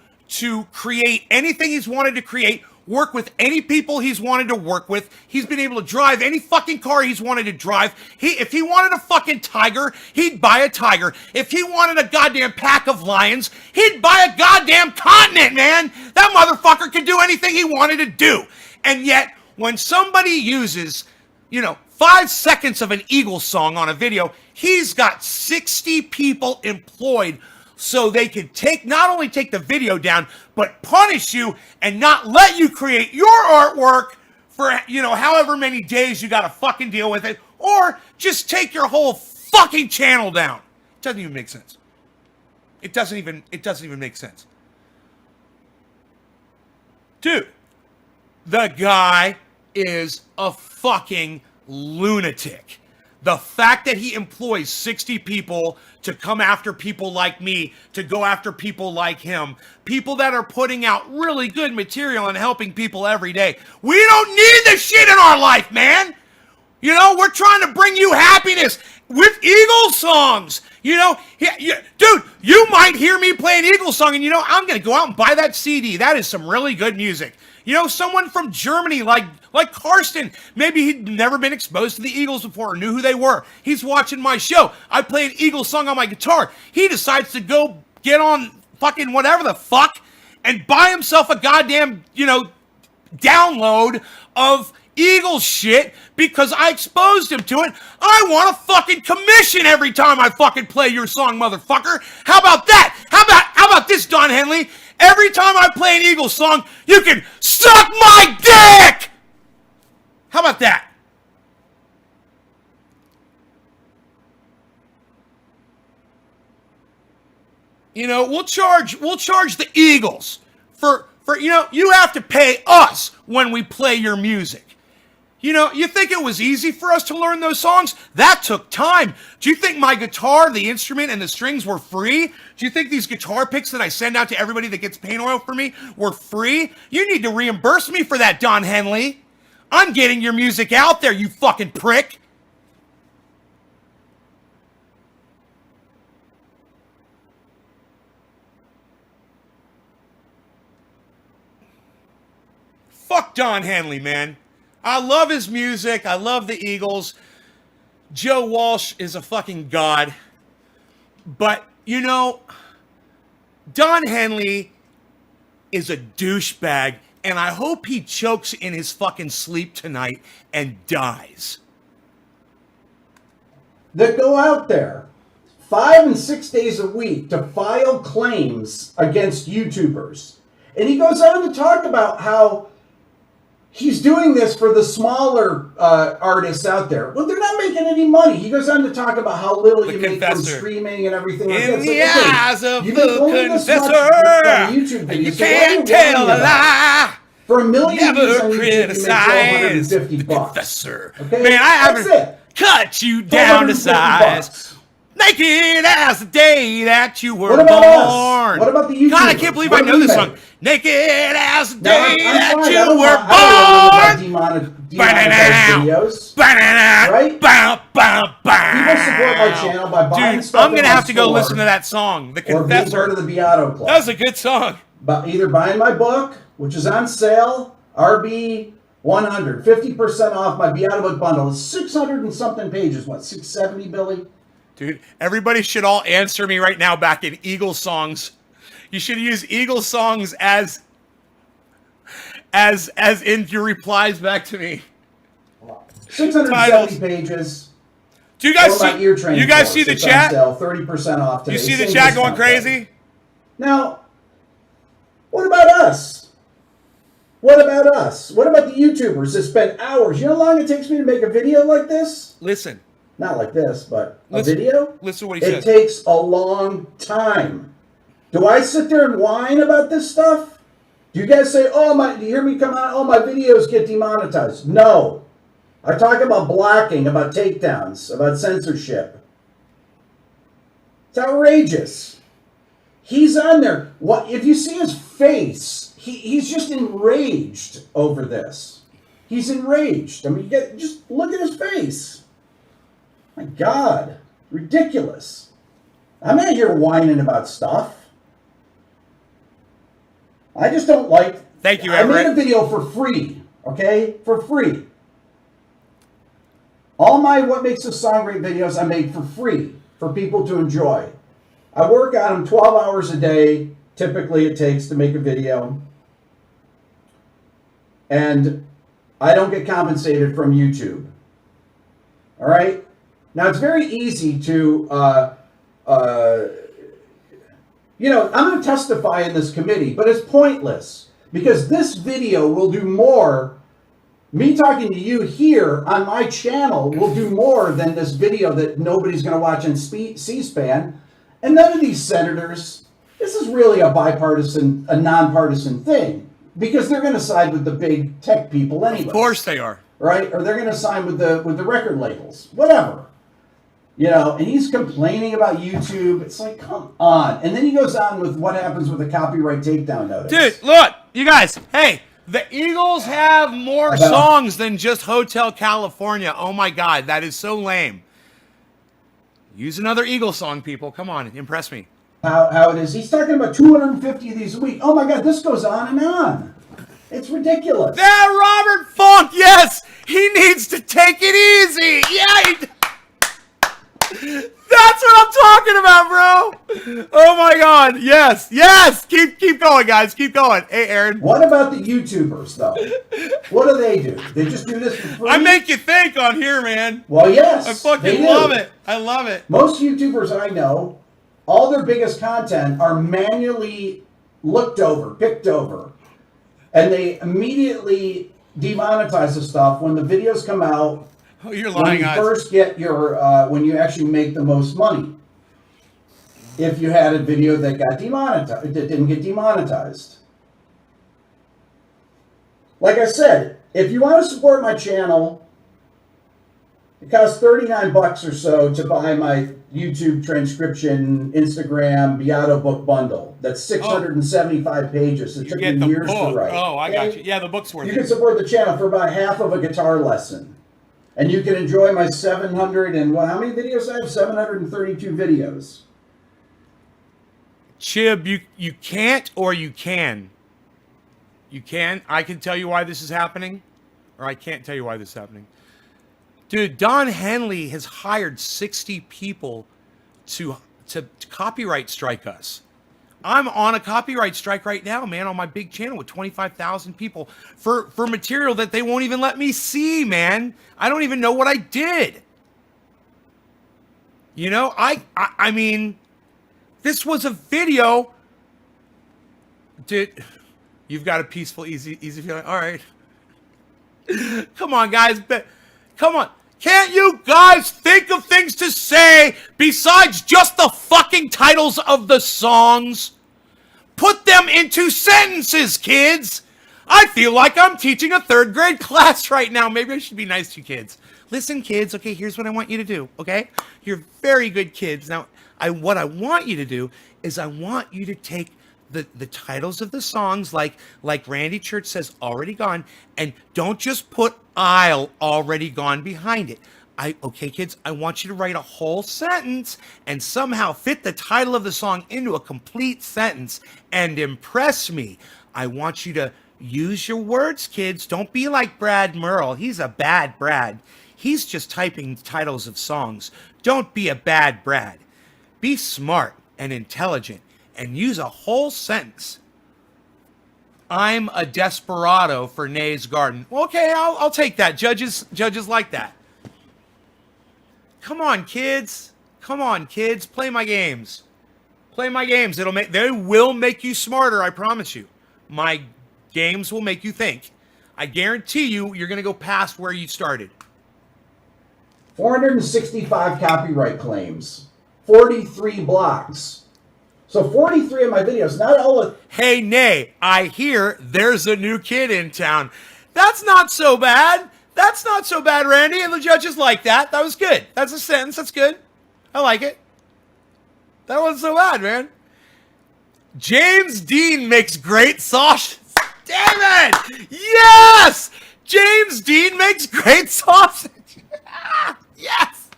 create anything he's wanted to create, work with any people he's wanted to work with. He's been able to drive any fucking car he's wanted to drive. If he wanted a fucking tiger, he'd buy a tiger. If he wanted a goddamn pack of lions, he'd buy a goddamn continent, man. That motherfucker could do anything he wanted to do. And yet, when somebody uses, 5 seconds of an Eagles song on a video, he's got 60 people employed so they could not only take the video down, but punish you and not let you create your artwork for, however many days you got to fucking deal with it, or just take your whole fucking channel down. It doesn't even make sense. It doesn't even make sense. Dude, the guy is a fucking lunatic. The fact that he employs 60 people to come after people like me, to go after people like him, people that are putting out really good material and helping people every day. We don't need this shit in our life, man. We're trying to bring you happiness. with Eagles songs. You know, dude, you might hear me play an Eagles song, and you know, I'm gonna go out and buy that CD. That is some really good music. You know, someone from Germany like Karsten, maybe he'd never been exposed to the Eagles before or knew who they were. He's watching my show. I play an Eagles song on my guitar. He decides to go get on fucking whatever the fuck and buy himself a goddamn, you know, download of Eagles shit because I exposed him to it. I want a fucking commission every time I fucking play your song, motherfucker. How about that? How about this, Don Henley? Every time I play an Eagles song, you can suck my dick! How about that? You know, we'll charge the Eagles for you know, you have to pay us when we play your music. You know, you think it was easy for us to learn those songs? That took time. Do you think my guitar, the instrument, and the strings were free? Do you think these guitar picks that I send out to everybody that gets paint oil for me were free? You need to reimburse me for that, Don Henley. I'm getting your music out there, you fucking prick. Fuck Don Henley, man. I love his music. I love the Eagles. Joe Walsh is a fucking god. But, you know, Don Henley is a douchebag, and I hope he chokes in his fucking sleep tonight and dies. That go out there 5 and 6 days a week to file claims against YouTubers. And he goes on to talk about how he's doing this for the smaller artists out there. Well, they're not making any money. He goes on to talk about how little you make from streaming and everything like that. In the eyes of the confessor, you so can't tell a lie. For 1 million views Never on YouTube, criticize the $150. confessor. Okay? Man, I That's haven't it. cut you down to size. $150. Naked as the day that you were What about us? born. What about the YouTubers? God, I can't believe What I do know we this make? song. Naked as the Now, day that fine. I you don't were want- I born. don't know about demonetized videos. Right? Bow, bow, bow. People support my channel by buying Dude, stuff I'm in gonna my have to go store listen to that song, The or being part Confessor. of the Beato Club. That was a good song. But either buying my book, which is on sale, RB 100, 50% off my Beato book bundle. It's 600 and something pages. What, 670, Billy? Dude, everybody should all answer me right now back in Eagle songs. You should use Eagle songs as in your replies back to me. 670 Titles. pages. Do you guys Or my ear see? training You guys course. see the It's on chat? sale, 30% off today. You see the Same chat going discount code. crazy? Now, what about us? What about us? What about the YouTubers that spend hours? You know how long it takes me to make a video like this? Listen, Not like this, but a Listen- video? listen to what he It says. takes a long time. Do I sit there and whine about this stuff? Do you guys say, oh, do you hear me come on? Oh, my videos get demonetized. No. I talk about blocking, about takedowns, about censorship. It's outrageous. He's on there. What if you see his face? He's just enraged over this. He's enraged. I mean, just look at his face. My God, ridiculous. I'm not here whining about stuff. I just don't like. Thank you, I made a Everett. video for free, okay? For free. All my What Makes a Song Great videos I made for free for people to enjoy. I work on them 12 hours a day, typically it takes to make a video. And I don't get compensated from YouTube. All right? Now, it's very easy to, I'm going to testify in this committee, but it's pointless because this video will do more. Me talking to you here on my channel will do more than this video that nobody's going to watch on C-SPAN. And none of these senators, this is really a bipartisan, a nonpartisan thing because they're going to side with the big tech people anyway. Of course they are. Right? Or they're going to sign with the record labels, whatever. You know, and he's complaining about YouTube. It's like, come on. And then he goes on with what happens with a copyright takedown notice. Dude, look, you guys, hey, the Eagles have more songs than just Hotel California. Oh my God, that is so lame. Use another Eagle song, people. Come on, impress me. How it is. He's talking about 250 of these a week. Oh my God, this goes on and on. It's ridiculous. That Robert Funk, yes, he needs to take it easy. Yeah, that's what I'm talking about, bro. Oh my God, yes, yes. Keep going, guys. Keep going. Hey, Aaron. What about the YouTubers, though? What do? They just do this for free? I make you think on here, man. Well, yes. I they fucking do. love it. I love it. Most YouTubers I know, all their biggest content are manually looked over, picked over, and they immediately demonetize the stuff when the videos come out. Oh, you're When lying, you guys. first get your, when you actually make the most money. If you had a video that got demonetized, that didn't get demonetized. Like I said, if you want to support my channel, it costs 39 bucks or so to buy my YouTube transcription, Instagram, Beato book bundle. That's 675 pages. It You took get me the years book. to write. Oh, I Okay? got you. Yeah, the book's worth You it. can support the channel for about half of a guitar lesson. And you can enjoy my 700 and, well, how many videos I have? 732 videos. Chib, you can't or you can. You can. I can tell you why this is happening, or I can't tell you why this is happening. Dude, Don Henley has hired 60 people to copyright strike us. I'm on a copyright strike right now, man, on my big channel with 25,000 people for material that they won't even let me see, man. I don't even know what I did. You know, I mean, this was a video. Dude, you've got a peaceful, easy feeling. All right. Come on, guys. Come on. Can't you guys think of things to say besides just the fucking titles of the songs? Put them into sentences, kids. I feel like I'm teaching a 3rd grade class right now. Maybe I should be nice to kids. Listen, kids, okay, here's what I want you to do, okay? You're very good kids. Now, what I want you to do is I want you to take the titles of the songs, like Randy Church says, Already Gone, and don't just put I'll Already Gone behind it. Okay, kids, I want you to write a whole sentence and somehow fit the title of the song into a complete sentence and impress me. I want you to use your words, kids. Don't be like Brad Merle. He's a bad Brad. He's just typing titles of songs. Don't be a bad Brad. Be smart and intelligent and use a whole sentence. I'm a desperado for Nay's Garden. Okay, I'll take that. Judges like that. Come on, kids. Come on, kids. Play my games. Play my games. They will make you smarter, I promise you. My games will make you think. I guarantee you're going to go past where you started. 465 copyright claims. 43 blocks. So 43 of my videos, not all of... Hey, Nay, I hear there's a new kid in town. That's not so bad. That's not so bad, Randy. And the judges like that. That was good. That's a sentence. That's good. I like it. That wasn't so bad, man. James Dean makes great sausage. Damn it! Yes! James Dean makes great sausage. Yes!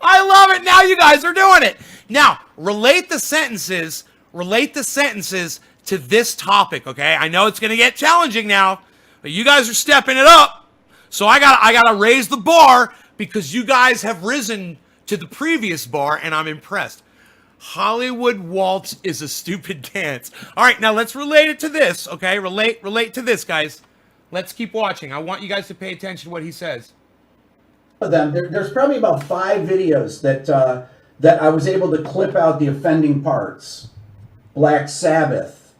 I love it. Now you guys are doing it. Now, relate the sentences to this topic, okay? I know it's going to get challenging now, but you guys are stepping it up. So I got to raise the bar because you guys have risen to the previous bar and I'm impressed. Hollywood Waltz is a stupid dance. All right, now let's relate it to this, okay? Relate to this, guys. Let's keep watching. I want you guys to pay attention to what he says. Them. There's probably about 5 videos that I was able to clip out the offending parts. Black Sabbath,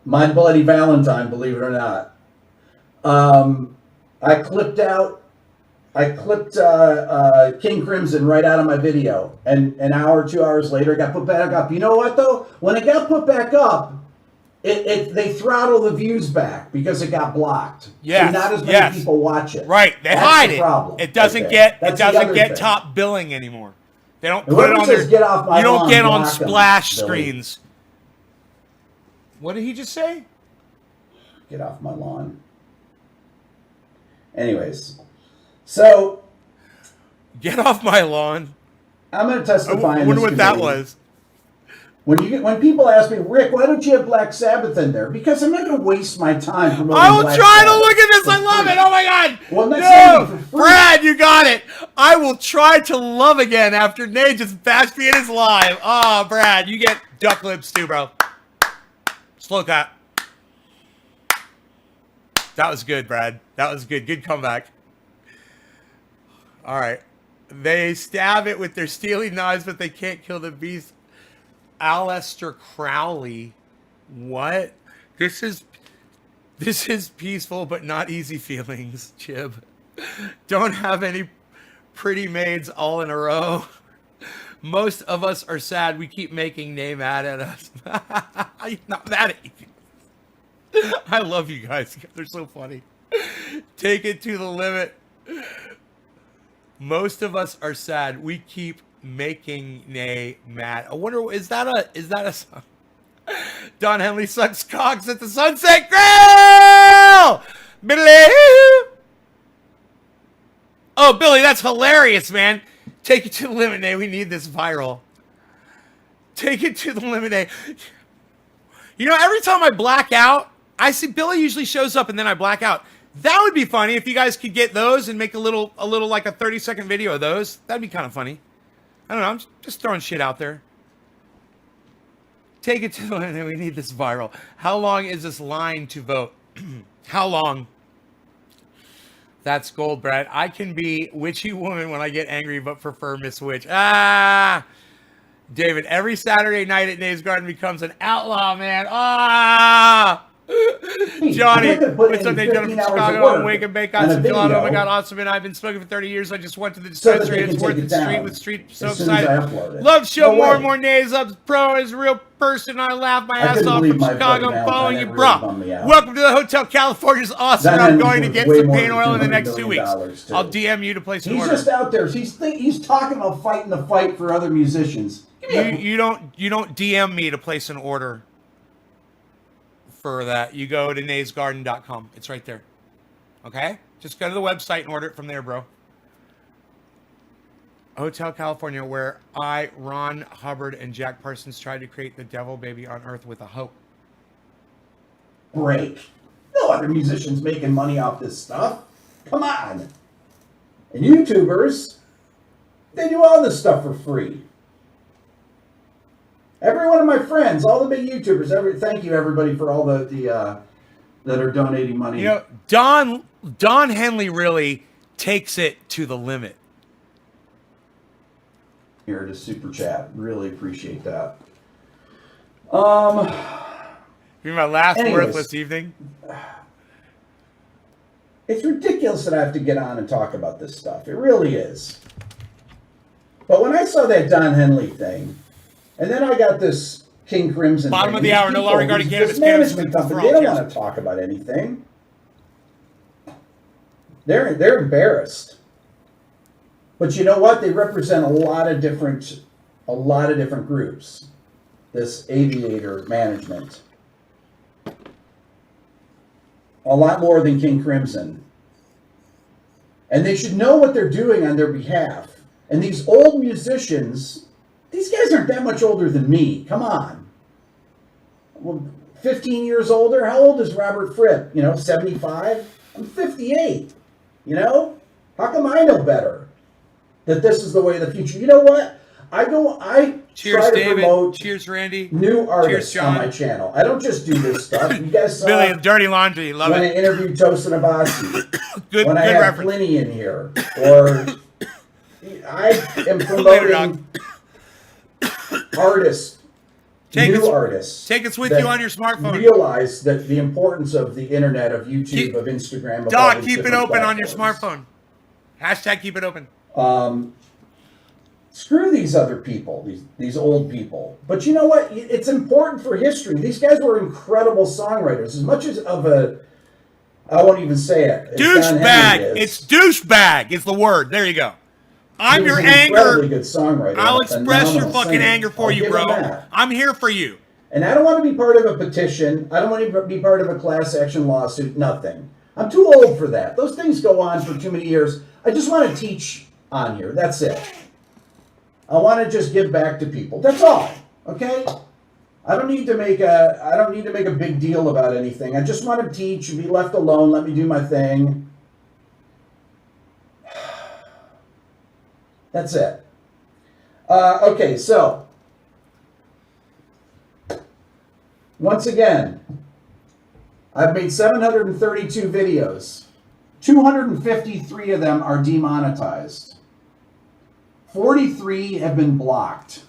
My Bloody Valentine, believe it or not. I clipped King Crimson right out of my video, and an hour, 2 hours later, it got put back up. You know what though? When it got put back up, they throttle the views back because it got blocked. Yes, so not as many people watch it. Right, they That's hide the it. problem It doesn't right get there. it That's the doesn't other get thing. top billing anymore. They don't And put it whoever on says their. get off my You don't lawn, get on block 'em, splash Billy. screens. What did he just say? Get off my lawn. Anyways, so Get off my lawn. I'm going to testify. I in wonder this what that committee. was. When people ask me, Rick, why don't you have Black Sabbath in there? Because I'm not going to waste my time promoting I will Black try to Sabbath look at this. for I love free. it. Oh my God. Well, I'm not saying it for No, free. Brad, you got it. I will try to love again after Nate just bashed me in his live. Oh, Brad, you get duck lips too, bro. Slow clap. That was good, Brad. That was good. Good comeback. All right. They stab it with their stealing knives, but they can't kill the beast. Aleister Crowley. What? This is peaceful but not easy feelings, Chib. Don't have any pretty maids all in a row. Most of us are sad. We keep making Nay mad at us. I'm not mad at you. I love you guys. They're so funny. Take it to the limit. Most of us are sad. We keep making Nay mad. I wonder, is that a song? Don Henley sucks cocks at the Sunset Grill! Billy! Oh, Billy, that's hilarious, man. Take it to the limit, Nay. We need this viral. Take it to the limit, Nay. You know, every time I black out, I see Billy usually shows up and then I black out. That would be funny if you guys could get those and make a little like a 30-second video of those. That'd be kind of funny. I don't know. I'm just throwing shit out there. Take it to the limit. We need this viral. How long is this line to vote? How long? That's gold, Brad. I can be witchy woman when I get angry, but prefer Miss Witch. Ah! David, every Saturday night at Nays Garden becomes an outlaw, man. Ah! Johnny, I'm not gonna put what's in up, Nate? Gentlemen 15 from hours of Chicago. work I'm Wake and Bake. on Got a some gelato. Oh my video God, awesome. And I've been smoking for 30 years. I just went to the so that dispensary. they It's can worth take the it street down with street. So as soon as excited. I upload it. Love show No more way. and more Nays up. Pro is a real person. I laugh my I ass couldn't off believe from my Chicago. fucking I'm following you, Valentine really bummed bro. me out. Welcome to the Hotel California's awesome. That I'm man going to was get way some more paint than oil in the $200 next 2 million weeks. too. I'll DM you to place an He's order. just out there. He's talking about fighting the fight for other musicians. Give me a- You don't DM me to place an order for that. You go to naysgarden.com. It's right there. Okay? Just go to the website and order it from there, bro. Hotel California, where I, Ron Hubbard, and Jack Parsons tried to create the devil baby on Earth with a hope. break. No other musicians making money off this stuff. Come on. And YouTubers, they do all this stuff for free. Every one of my friends, all the big YouTubers, thank you everybody for all the that are donating money. You know, Don Henley really takes it to the limit. Here to super chat. Really appreciate that. Be my last Anyways. worthless evening. It's ridiculous that I have to get on and talk about this stuff. It really is. But when I saw that Don Henley thing, and then I got this King Crimson Bottom thing, of the these hour, no people, law regarding these- cannabis, this management cannabis company, for they all. don't Cheers. want to talk about anything. They're embarrassed. But you know what? They represent a lot of different groups. This aviator management. A lot more than King Crimson. And they should know what they're doing on their behalf. And these old musicians, these guys aren't that much older than me. Come on. Well, 15 years older? How old is Robert Fripp? 75? I'm 58. How come I know better? That this is the way of the future. You know what? I Cheers, try to David. promote Cheers, Randy. new artists Cheers, on John. my channel. I don't just do this stuff. You guys saw Billy, dirty laundry. Love when I it. interviewed Tosin Abasi, Good when I had reference. Pliny in here, or I am Later, Doc. promoting artists, new artists. Take us with that you on your smartphone. Realize that the importance of the internet, of YouTube, Keep- of Instagram, of all Dog, these keep it different open on your platforms. smartphone. Hashtag keep it open. Screw these other people, these old people. But you know what? It's important for history. These guys were incredible songwriters. As much as of a, I won't even say it. as Don Henley Douchebag. is. It's douchebag is the word. There you go. I'm He was your an anger. incredibly good songwriter. I'll a express your phenomenal fucking singer. anger for I'll you, give bro. him that. I'm here for you. And I don't want to be part of a petition. I don't want to be part of a class action lawsuit. Nothing. I'm too old for that. Those things go on for too many years. I just want to teach on here. That's it. I want to just give back to people. That's all. Okay? I don't need to make a big deal about anything. I just want to teach and be left alone. Let me do my thing. That's it. Okay, so once again, I've made 732 videos. 253 of them are demonetized. 43 have been blocked.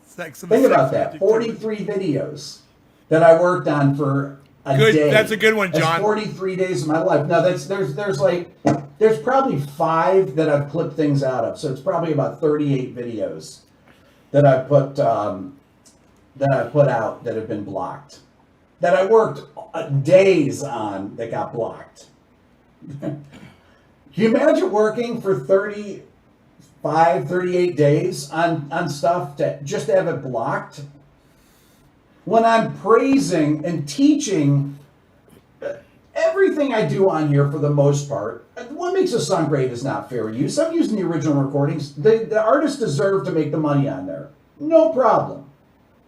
Think about that. 43 videos that I worked on for a day. That's a good one, John. That's 43 days of my life. Now there's probably 5 that I've clipped things out of. So it's probably about 38 videos that I put out that have been blocked. That I worked days on that got blocked. Can you imagine working for 38 days on stuff just to have it blocked? When I'm praising and teaching everything I do on here for the most part, what makes a song great is not fair use. I'm using the original recordings. The artists deserve to make the money on there. No problem.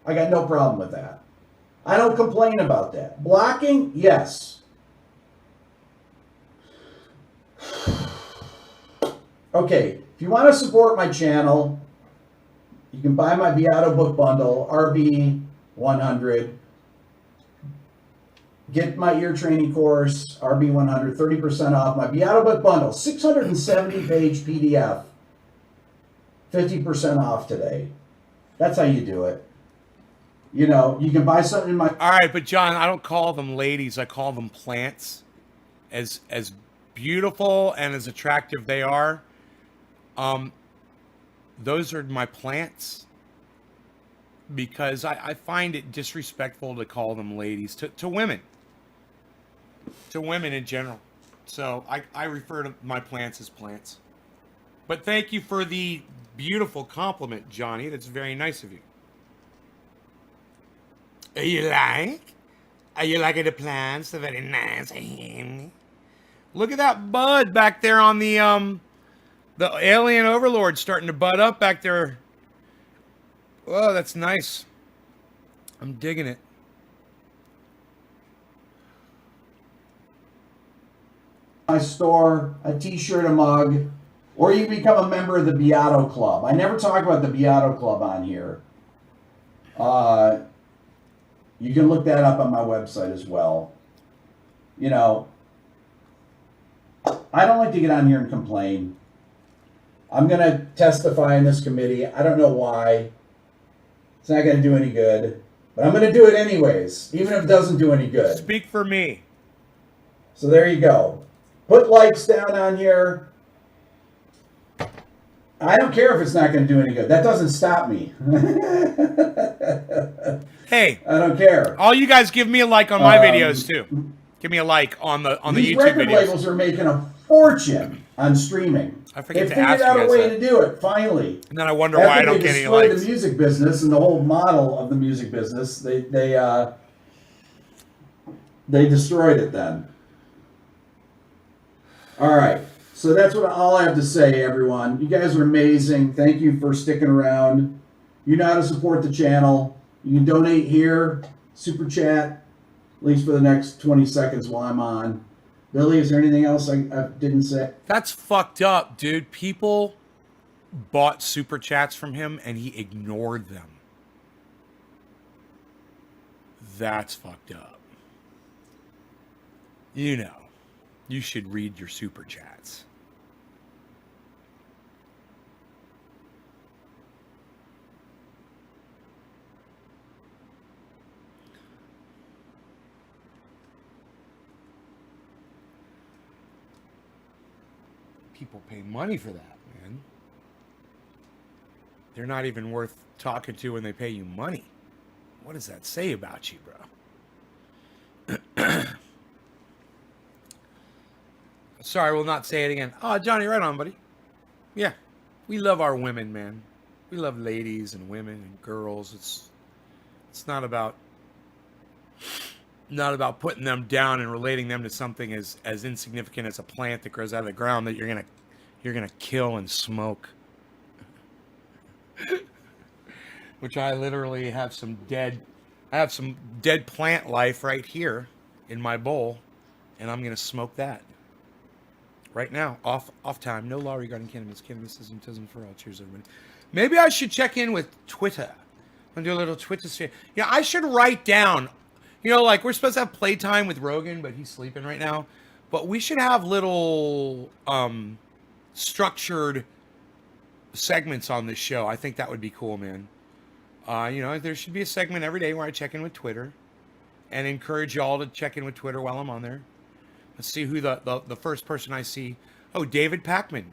I got no problem with that. I don't complain about that. Blocking, yes. Okay, if you want to support my channel, you can buy my Beato book bundle, RB100. Get my ear training course, RB100, 30% off. My Beato book bundle, 670-page PDF, 50% off today. That's how you do it. You know, you can buy something in my... All right, but John, I don't call them ladies. I call them plants. As beautiful and as attractive they are, those are my plants. Because I find it disrespectful to call them ladies to women. To women in general. So I refer to my plants as plants. But thank you for the beautiful compliment, Johnny. That's very nice of you. You like? Are you liking the plants? They're very nice. Look at that bud back there on the alien overlord starting to bud up back there. Oh, that's nice. I'm digging it. My store, a t-shirt, a mug, or you become a member of the Beato Club. I never talk about the Beato Club on here. You can look that up on my website as well. You know, I don't like to get on here and complain. I'm going to testify in this committee. I don't know why. It's not going to do any good. But I'm going to do it anyways, even if it doesn't do any good. Speak for me. So there you go. Put likes down on here. I don't care if it's not going to do any good. That doesn't stop me. Hey, I don't care. all you guys give me a like on my videos too. Give me a like on the These YouTube record videos. labels are making a fortune on streaming. I They forget to figured ask out you a guys way that. to do it, finally. And then I wonder why I After don't they get any destroyed likes. the music business and the whole model of the music business, they destroyed it then. All right. So that's all I have to say, everyone. You guys are amazing. Thank you for sticking around. You know how to support the channel. You can donate here, super chat, at least for the next 20 seconds while I'm on. Billy, is there anything else I didn't say? That's fucked up, dude. People bought super chats from him and he ignored them. That's fucked up. You know, you should read your super chats. People pay money for that, man. They're not even worth talking to when they pay you money. What does that say about you, bro? Sorry, we'll not say it again. Oh, Johnny, right on, buddy. Yeah, we love our women, man. We love ladies and women and girls. It's not about putting them down and relating them to something as insignificant as a plant that grows out of the ground that you're gonna kill and smoke. which I literally have some dead plant life right here in my bowl, and I'm gonna smoke that right now, off time. No law regarding cannabis. Cannabis isn't for all. Cheers, everybody. Maybe I should check in with Twitter. I'm gonna do a little Twitter stream. Yeah, I should write down. You know, like we're supposed to have playtime with Rogan, but he's sleeping right now. But we should have little structured segments on this show. I think that would be cool, man. You know, there should be a segment every day where I check in with Twitter and encourage y'all to check in with Twitter while I'm on there. Let's see who the first person I see. Oh, David Pakman.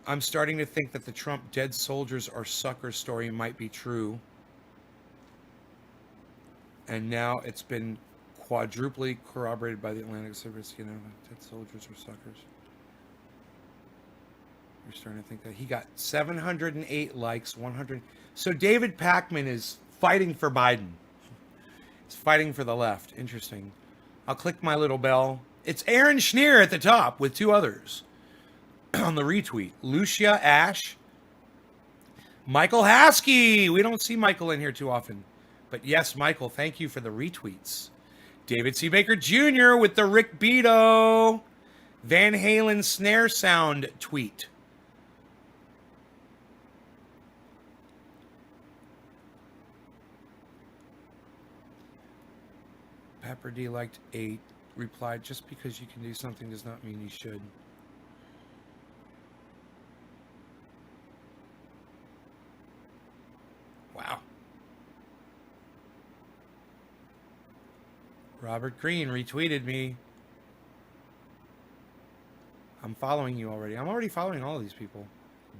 I'm starting to think that the Trump dead soldiers are suckers story might be true. And now it's been quadruply corroborated by the Atlantic Service. You know, dead soldiers are suckers. We're starting to think that he got 708 likes, 100. So David Pakman is fighting for Biden. He's fighting for the left. Interesting. I'll click my little bell. It's Aaron Schneer at the top with 2 others on the retweet. Lucia Ash. Michael Haskey. We don't see Michael in here too often. But yes, Michael, thank you for the retweets. David C. Baker Jr. with the Rick Beto Van Halen snare sound tweet. Pepper D liked 8. Replied, just because you can do something does not mean you should. Wow. Robert Green retweeted me. I'm following you already. I'm already following all of these people.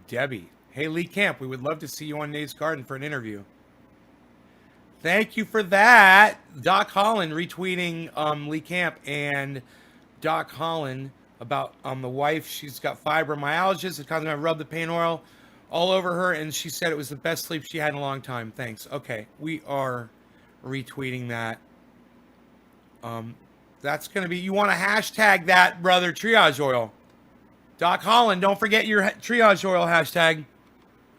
Debbie. Hey, Lee Camp, we would love to see you on Nate's Garden for an interview. Thank you for that. Doc Holland retweeting Lee Camp and Doc Holland about the wife. She's got fibromyalgia. It's causing her to rub the pain oil all over her, and she said it was the best sleep she had in a long time. Thanks. Okay, we are retweeting that. That's going to be, you want to hashtag that, brother, triage oil. Doc Holland, don't forget your triage oil hashtag.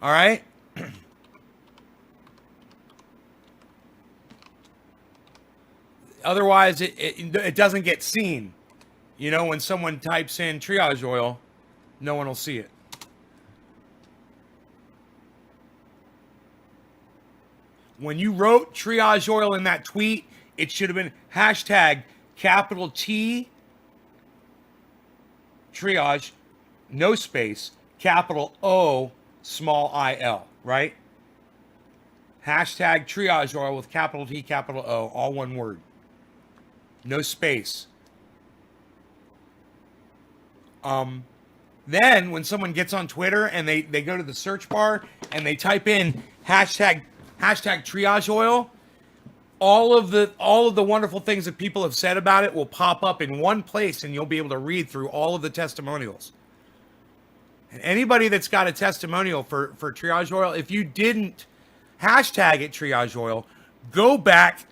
All right? Otherwise, it doesn't get seen. You know, when someone types in triage oil, no one will see it. When you wrote triage oil in that tweet, it should have been hashtag capital T triage, no space, capital O, small I-L, right? Hashtag triage oil with capital T, capital O, all one word. No space. Then when someone gets on Twitter and they go to the search bar and they type in hashtag triage oil, all of the wonderful things that people have said about it will pop up in one place, and you'll be able to read through all of the testimonials. And anybody that's got a testimonial for triage oil, if you didn't hashtag it triage oil, go back,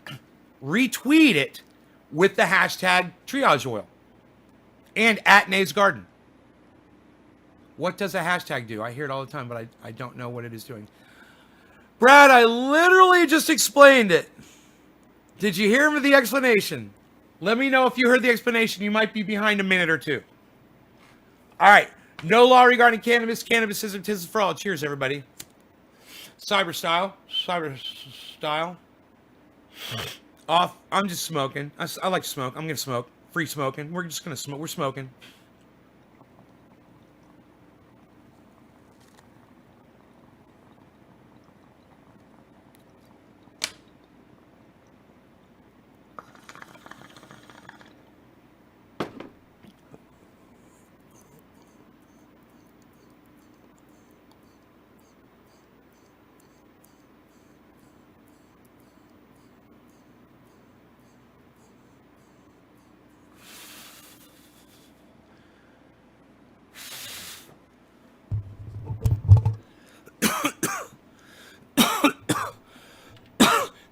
retweet it with the hashtag triage oil and at Nate's Garden. What does a hashtag do? I hear it all the time, but I don't know what it is doing. Brad, I literally just explained it. Did you hear the explanation? Let me know if you heard the explanation. You might be behind a minute or two. All right. No law regarding cannabis. Cannabisism, tis for all. Cheers, everybody. Cyber style. Off. I'm just smoking. I like to smoke. I'm going to smoke. Free smoking. We're just going to smoke. We're smoking.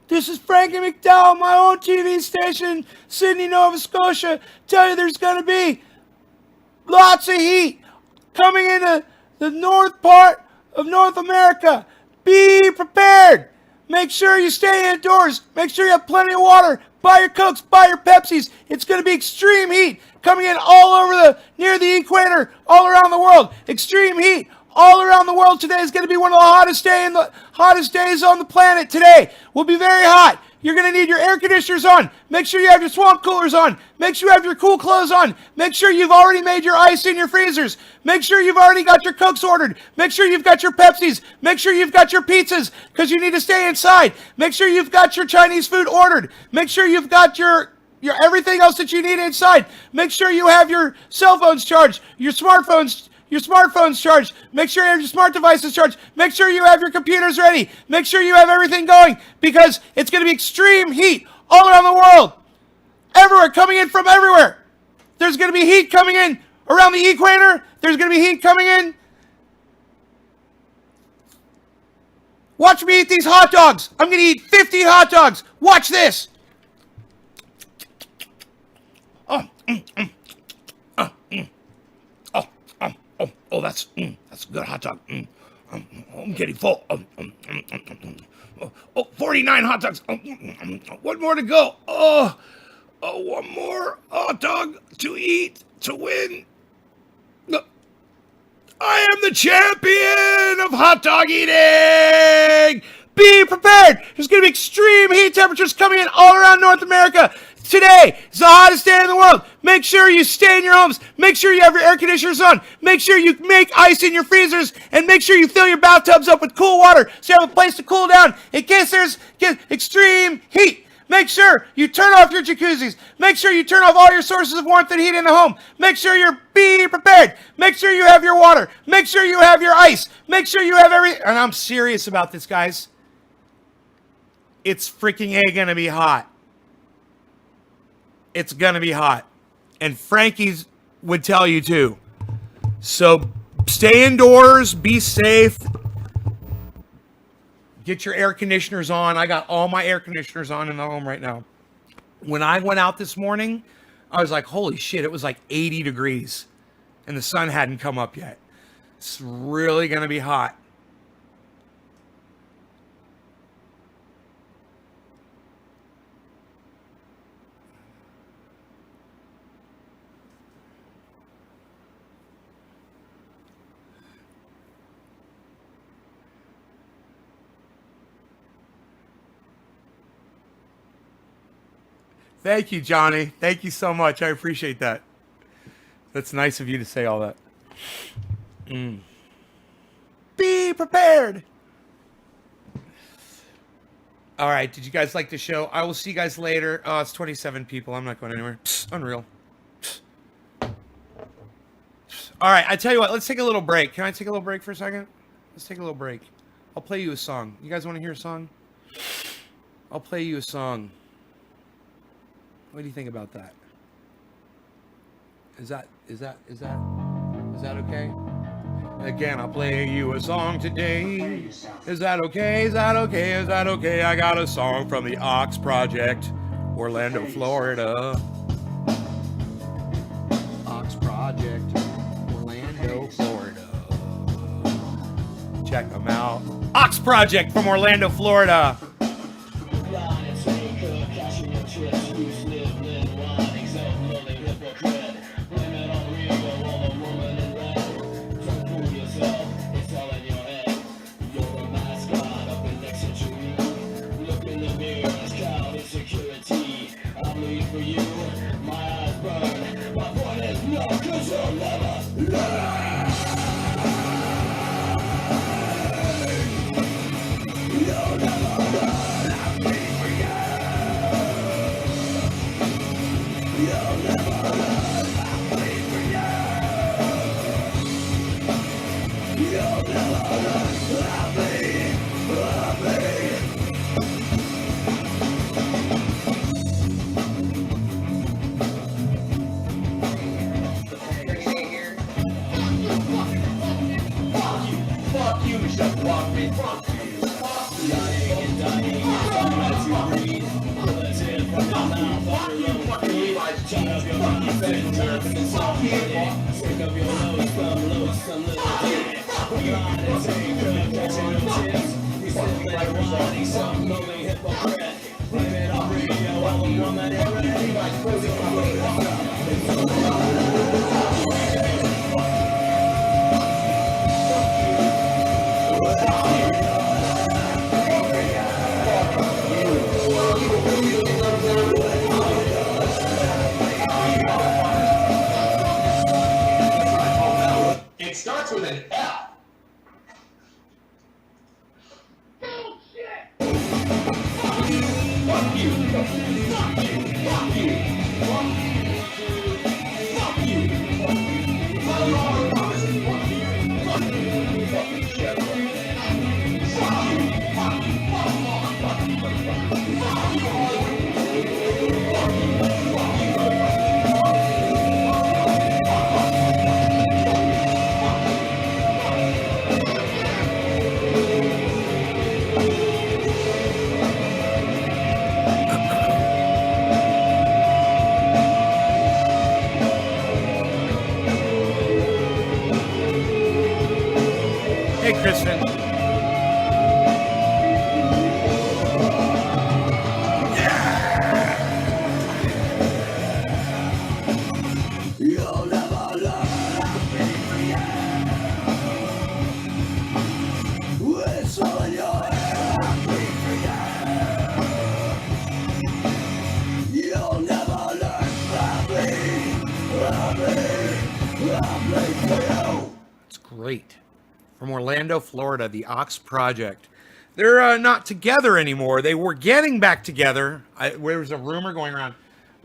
This is Frankie McDowell, my own TV station, Sydney, Nova Scotia. Tell you there's going to be lots of heat coming into the north part of North America. Be prepared. Make sure you stay indoors. Make sure you have plenty of water. Buy your Cokes, buy your Pepsis. It's going to be extreme heat coming in all over near the equator, all around the world. Extreme heat all around the world today is going to be one of the hottest days on the planet today. Will be very hot. You're going to need your air conditioners on. Make sure you have your swamp coolers on. Make sure you have your cool clothes on. Make sure you've already made your ice in your freezers. Make sure you've already got your Cokes ordered. Make sure you've got your Pepsis. Make sure you've got your pizzas because you need to stay inside. Make sure you've got your Chinese food ordered. Make sure you've got your everything else that you need inside. Make sure you have your cell phones charged, your smartphones charged. Make sure you have your smart devices charged. Make sure you have your computers ready. Make sure you have everything going because it's going to be extreme heat all around the world. Everywhere, coming in from everywhere. There's going to be heat coming in around the equator. There's going to be heat coming in. Watch me eat these hot dogs. I'm going to eat 50 hot dogs. Watch this. Oh, that's a good hot dog. I'm getting full. 49 hot dogs. One more to go. One more hot dog to eat to win. I am the champion of hot dog eating. Be prepared. There's going to be extreme heat temperatures coming in all around North America. Today is the hottest day in the world. Make sure you stay in your homes. Make sure you have your air conditioners on. Make sure you make ice in your freezers. And make sure you fill your bathtubs up with cool water so you have a place to cool down in case there's extreme heat. Make sure you turn off your jacuzzis. Make sure you turn off all your sources of warmth and heat in the home. Make sure you're be prepared. Make sure you have your water. Make sure you have your ice. Make sure you have everything. And I'm serious about this, guys. It's freaking going to be hot. It's going to be hot. And Frankie's would tell you too. So stay indoors. Be safe. Get your air conditioners on. I got all my air conditioners on in the home right now. When I went out this morning, I was like, holy shit, it was like 80 degrees. And the sun hadn't come up yet. It's really going to be hot. Thank you, Johnny. Thank you so much. I appreciate that. That's nice of you to say all that. Be prepared. All right. Did you guys like the show? I will see you guys later. Oh, it's 27 people. I'm not going anywhere. Unreal. All right. I tell you what. Let's take a little break. Can I take a little break for a second? Let's take a little break. I'll play you a song. You guys want to hear a song? I'll play you a song. What do you think about that? Is that okay? Again, I'll play you a song today. Is that okay? Is that okay? Is that okay? I got a song from the Ox Project, Orlando, Florida. Ox Project, Orlando, Florida. Check them out. Ox Project from Orlando, Florida. It starts with an F. Hey, Kristen. It's great. From Orlando, Florida, the Ox Project. They're not together anymore. They were getting back together. There was a rumor going around.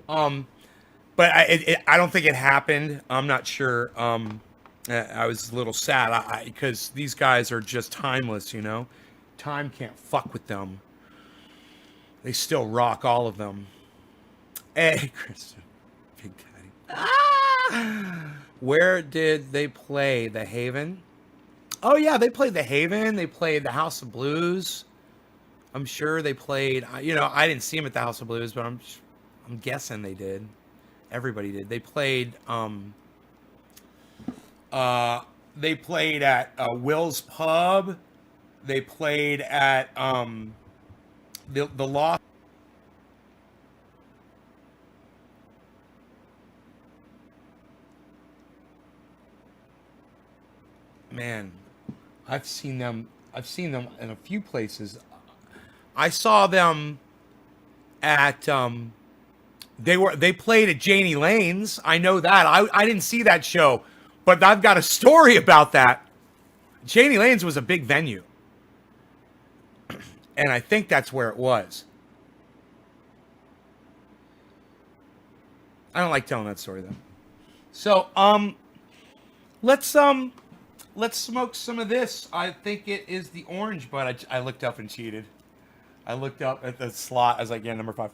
But I don't think it happened. I'm not sure. I was a little sad because these guys are just timeless, you know? Time can't fuck with them. They still rock, all of them. Hey, Kristen. Big Daddy. Ah! Where did they play? The Haven? Oh, yeah, they played the Haven. They played the House of Blues. I'm sure they played, you know, I didn't see them at the House of Blues, but I'm guessing they did. Everybody did. They played at Will's Pub. They played at the Lost. Man, I've seen them in a few places. I saw them at they played at Janie Lane's. I know that. I didn't see that show, but I've got a story about that. Janie Lane's was a big venue. And I think that's where it was. I don't like telling that story though. So, let's smoke some of this. I think it is the orange, but I looked up and cheated. I looked up at the slot. I was like, yeah, number 5.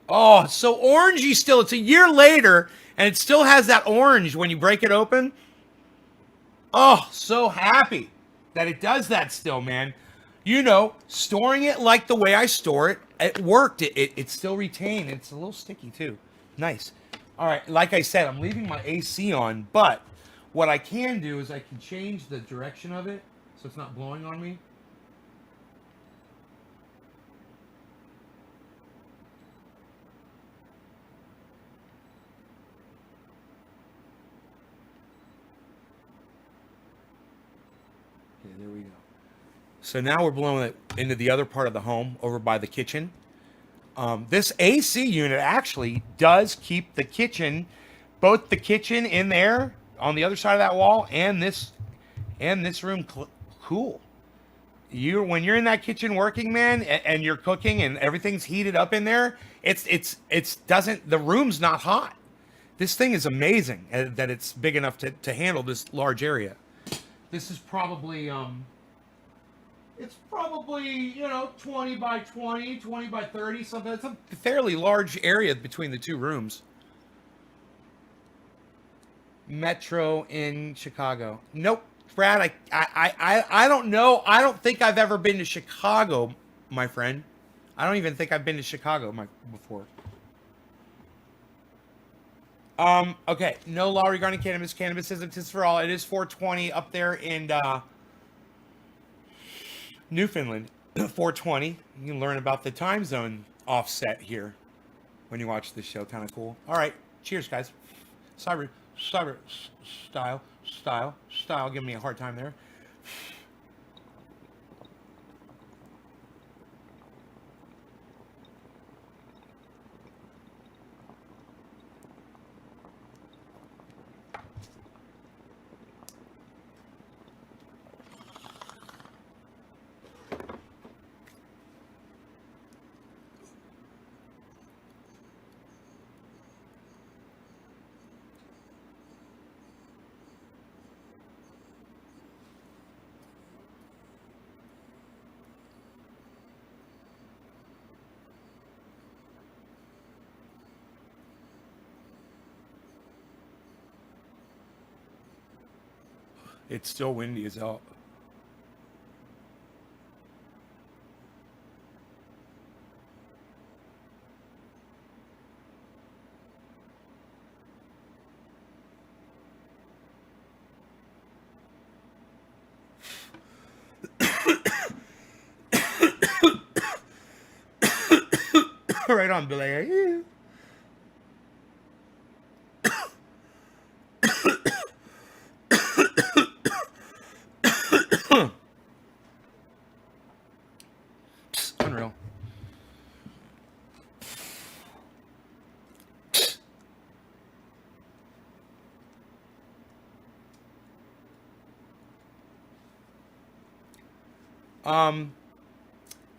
Oh, so orangey still. It's a year later, and it still has that orange when you break it open. Oh, so happy that it does that still, man. You know, storing it like the way I store it, it worked. It still retained. It's a little sticky, too. Nice. All right, like I said, I'm leaving my AC on, but what I can do is I can change the direction of it so it's not blowing on me. Okay, there we go. So now we're blowing it into the other part of the home over by the kitchen. This AC unit actually does keep the kitchen, both the kitchen in there on the other side of that wall and this room cool. When you're in that kitchen working, man, and you're cooking and everything's heated up in there, the room's not hot. This thing is amazing that it's big enough to handle this large area. This is probably it's probably, 20 by 20, 20 by 30, something. It's a fairly large area between the two rooms. Metro in Chicago. Nope, Brad, I don't know. I don't think I've ever been to Chicago, my friend. I don't even think I've been to Chicago before. Okay, no law regarding cannabis. Cannabis isn't just for all. It is 420 up there in Newfoundland. 420. You can learn about the time zone offset here when you watch this show. Kind of cool. All right. Cheers, guys. Cyber style. Give me a hard time there. It's still windy as hell. Right on, Billy. Unreal.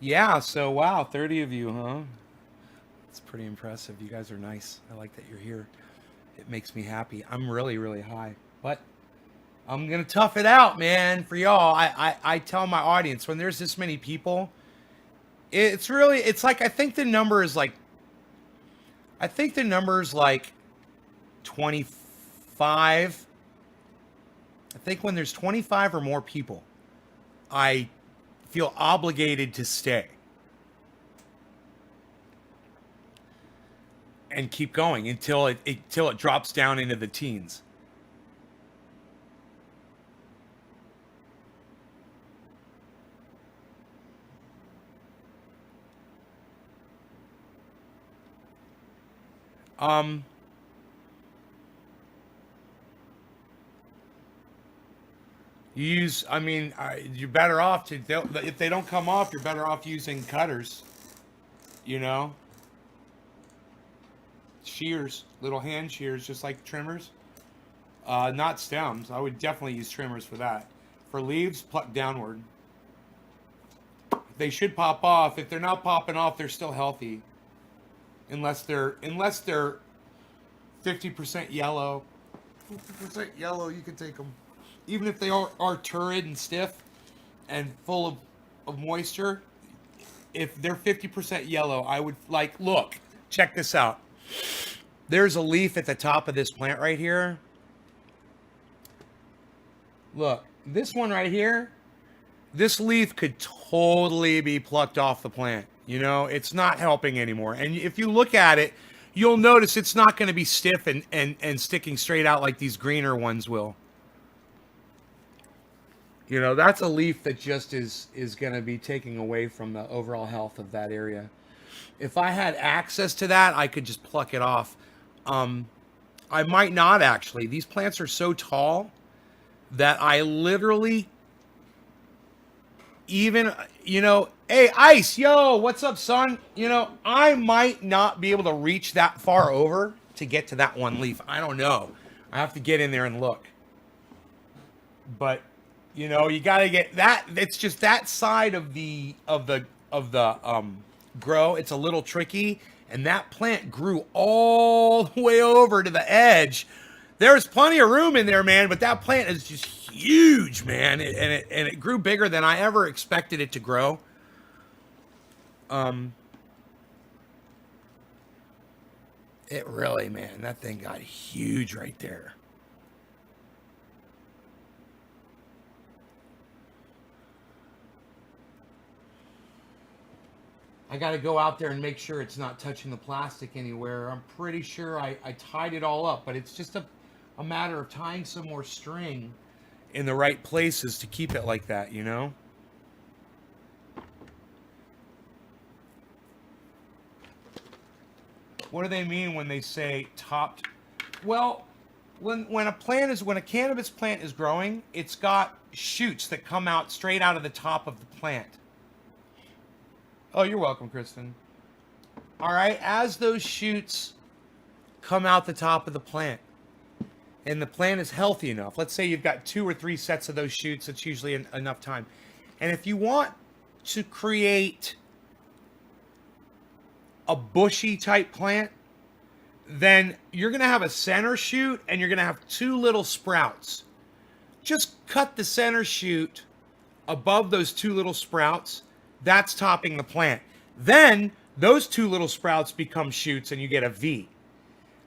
Yeah, so wow, 30 of you, huh? It's pretty impressive. You guys are nice. I like that you're here. It makes me happy. I'm really, really high, but I'm gonna tough it out, man, for y'all. I tell my audience when there's this many people, it's like I think the number is like 25. I think when there's 25 or more people, I feel obligated to stay and keep going until it drops down into the teens. You're better off if they don't come off, you're better off using cutters, you know, shears, little hand shears, just like trimmers, not stems. I would definitely use trimmers for that. For leaves, pluck downward. They should pop off. If they're not popping off, they're still healthy. Unless they're 50% yellow. 50% yellow, you can take them. Even if they are turrid and stiff and full of moisture, if they're 50% yellow, I would look, check this out. There's a leaf at the top of this plant right here. Look, this one right here, this leaf could totally be plucked off the plant. You know, it's not helping anymore. And if you look at it, you'll notice it's not going to be stiff and sticking straight out like these greener ones will. You know, that's a leaf that just is going to be taking away from the overall health of that area. If I had access to that, I could just pluck it off. I might not actually. These plants are so tall that I literally even, you know, hey, Ice, yo, what's up, son? You know, I might not be able to reach that far over to get to that one leaf. I don't know. I have to get in there and look. But you know, you got to get that. It's just that side of the grow. It's a little tricky, and that plant grew all the way over to the edge. There's plenty of room in there, man, but that plant is just huge, man, and it grew bigger than I ever expected it to grow. It really, man, that thing got huge right there. I got to go out there and make sure it's not touching the plastic anywhere. I'm pretty sure I tied it all up, but it's just a matter of tying some more string in the right places to keep it like that, you know? What do they mean when they say topped? Well, when a cannabis plant is growing, it's got shoots that come out straight out of the top of the plant. Oh, you're welcome, Kristen. All right, as those shoots come out the top of the plant, and the plant is healthy enough, let's say you've got 2 or 3 sets of those shoots, that's usually enough time. And if you want to create a bushy type plant, then you're going to have a center shoot and you're going to have 2 little sprouts. Just cut the center shoot above those 2 little sprouts. That's topping the plant. Then those 2 little sprouts become shoots and you get a V.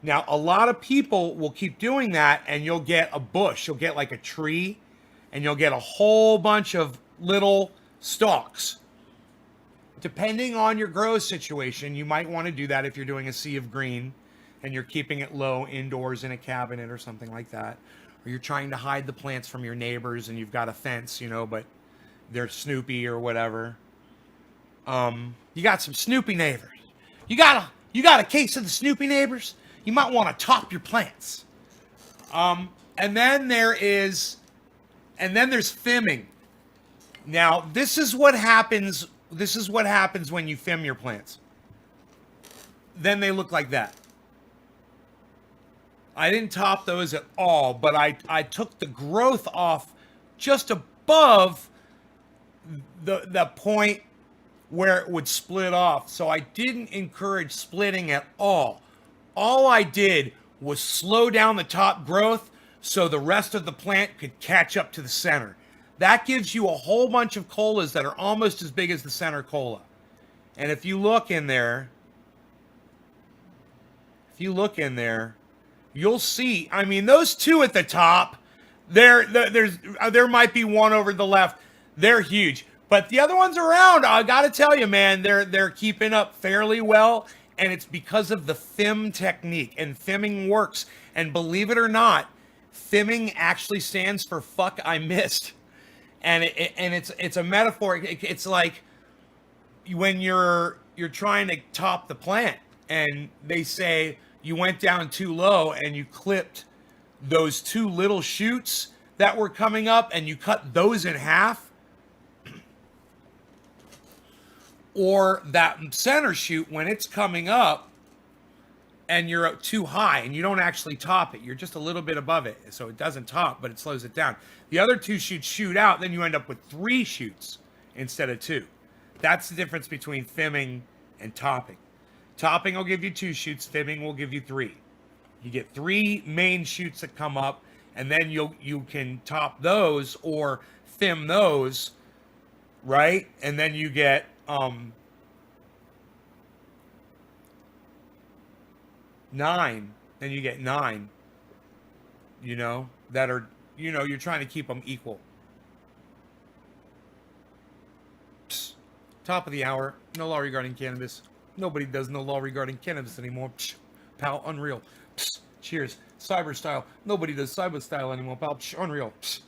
Now, a lot of people will keep doing that and you'll get a bush. You'll get like a tree and you'll get a whole bunch of little stalks. Depending on your grow situation, you might want to do that if you're doing a sea of green and you're keeping it low indoors in a cabinet or something like that. Or you're trying to hide the plants from your neighbors and you've got a fence, but they're Snoopy or whatever. You got some Snoopy neighbors. You got a case of the Snoopy neighbors? You might want to top your plants. And then there's fimming. Now, this is what happens when you fim your plants. Then they look like that. I didn't top those at all, but I took the growth off just above the point where it would split off. So I didn't encourage splitting at all. All I did was slow down the top growth so the rest of the plant could catch up to the center. That gives you a whole bunch of colas that are almost as big as the center cola. And if you look in there, you'll see, I mean, those 2 at the top, there might be one over to the left. They're huge. But the other ones around, I got to tell you, man, they're keeping up fairly well. And it's because of the FIM technique. And fimming works. And believe it or not, fimming actually stands for fuck I missed. And it's a metaphor. It's like when you're trying to top the plant and they say you went down too low and you clipped those 2 little shoots that were coming up and you cut those in half. Or that center shoot when it's coming up and you're too high and you don't actually top it. You're just a little bit above it. So it doesn't top, but it slows it down. The other 2 shoots shoot out, then you end up with 3 shoots instead of 2. That's the difference between fimming and topping. Topping will give you 2 shoots, fimming will give you 3. You get 3 main shoots that come up, and then you can top those or fim those, right? And then you get 9. Then you get 9. That are you're trying to keep them equal. Psst. Top of the hour. No law regarding cannabis. Nobody does no law regarding cannabis anymore. Psst. Pal, unreal. Psst. Cheers. Cyber style. Nobody does cyber style anymore, pal. Psst. Unreal. Psst.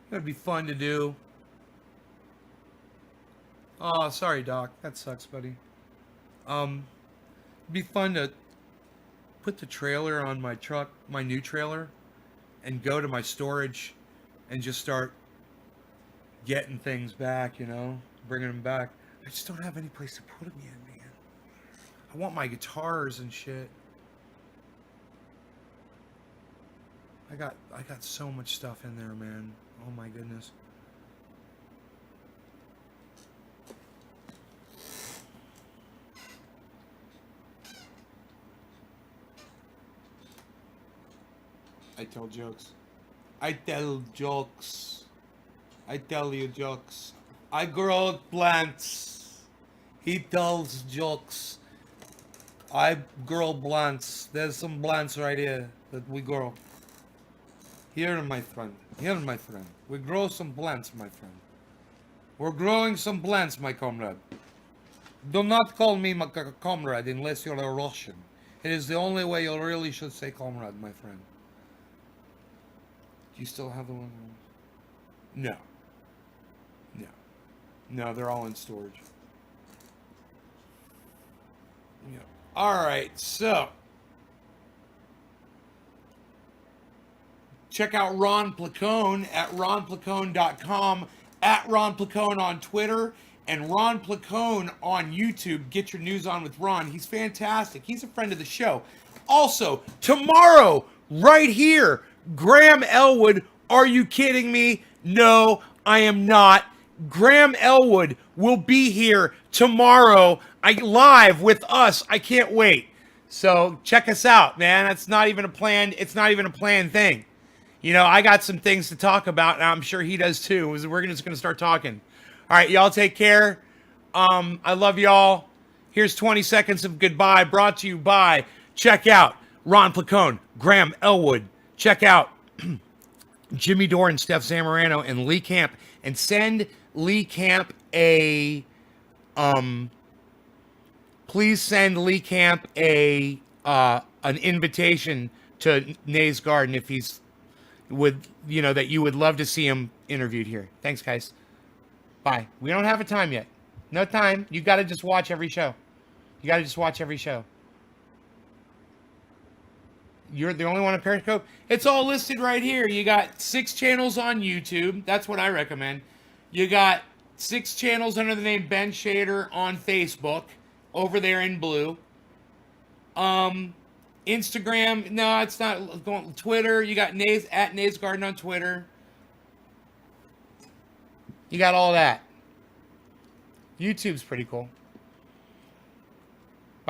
That'd be fun to do. Oh, sorry, Doc. That sucks, buddy. It'd be fun to put the trailer on my truck, my new trailer, and go to my storage and just start getting things back, bringing them back. I just don't have any place to put them in, man. I want my guitars and shit. I got so much stuff in there, man. Oh my goodness. I tell jokes. I tell jokes. I tell you jokes. I grow plants. He tells jokes. I grow plants. There's some plants right here that we grow. Here, my friend. Here, my friend. We grow some plants, my friend. We're growing some plants, my comrade. Do not call me my comrade unless you're a Russian. It is the only way you really should say comrade, my friend. Do you still have the one? No. No. No, they're all in storage. Yeah. All right, so check out Ron Placone at ronplacone.com, at Ron Placone on Twitter, and Ron Placone on YouTube. Get your news on with Ron. He's fantastic. He's a friend of the show. Also, tomorrow, right here, Graham Elwood. Are you kidding me? No, I am not. Graham Elwood will be here tomorrow, live with us. I can't wait. So check us out, man. It's not even a planned thing. You know, I got some things to talk about, and I'm sure he does too. We're just gonna start talking. All right, y'all take care. I love y'all. Here's 20 seconds of goodbye brought to you by, check out Ron Placone, Graham Elwood. Check out Jimmy Dore and Steph Zamorano and Lee Camp, and send Lee Camp a please send Lee Camp an invitation to Nays Garden if he's that you would love to see him interviewed here. Thanks, guys. Bye. We don't have a time yet. No time. You got to just watch every show. You're the only one on Periscope. It's all listed right here. You got 6 channels on YouTube. That's what I recommend. You got 6 channels under the name Ben Shader on Facebook, over there in blue. Instagram, no, it's not going. Twitter, you got Nays at Nays Garden on Twitter. You got all that. YouTube's pretty cool.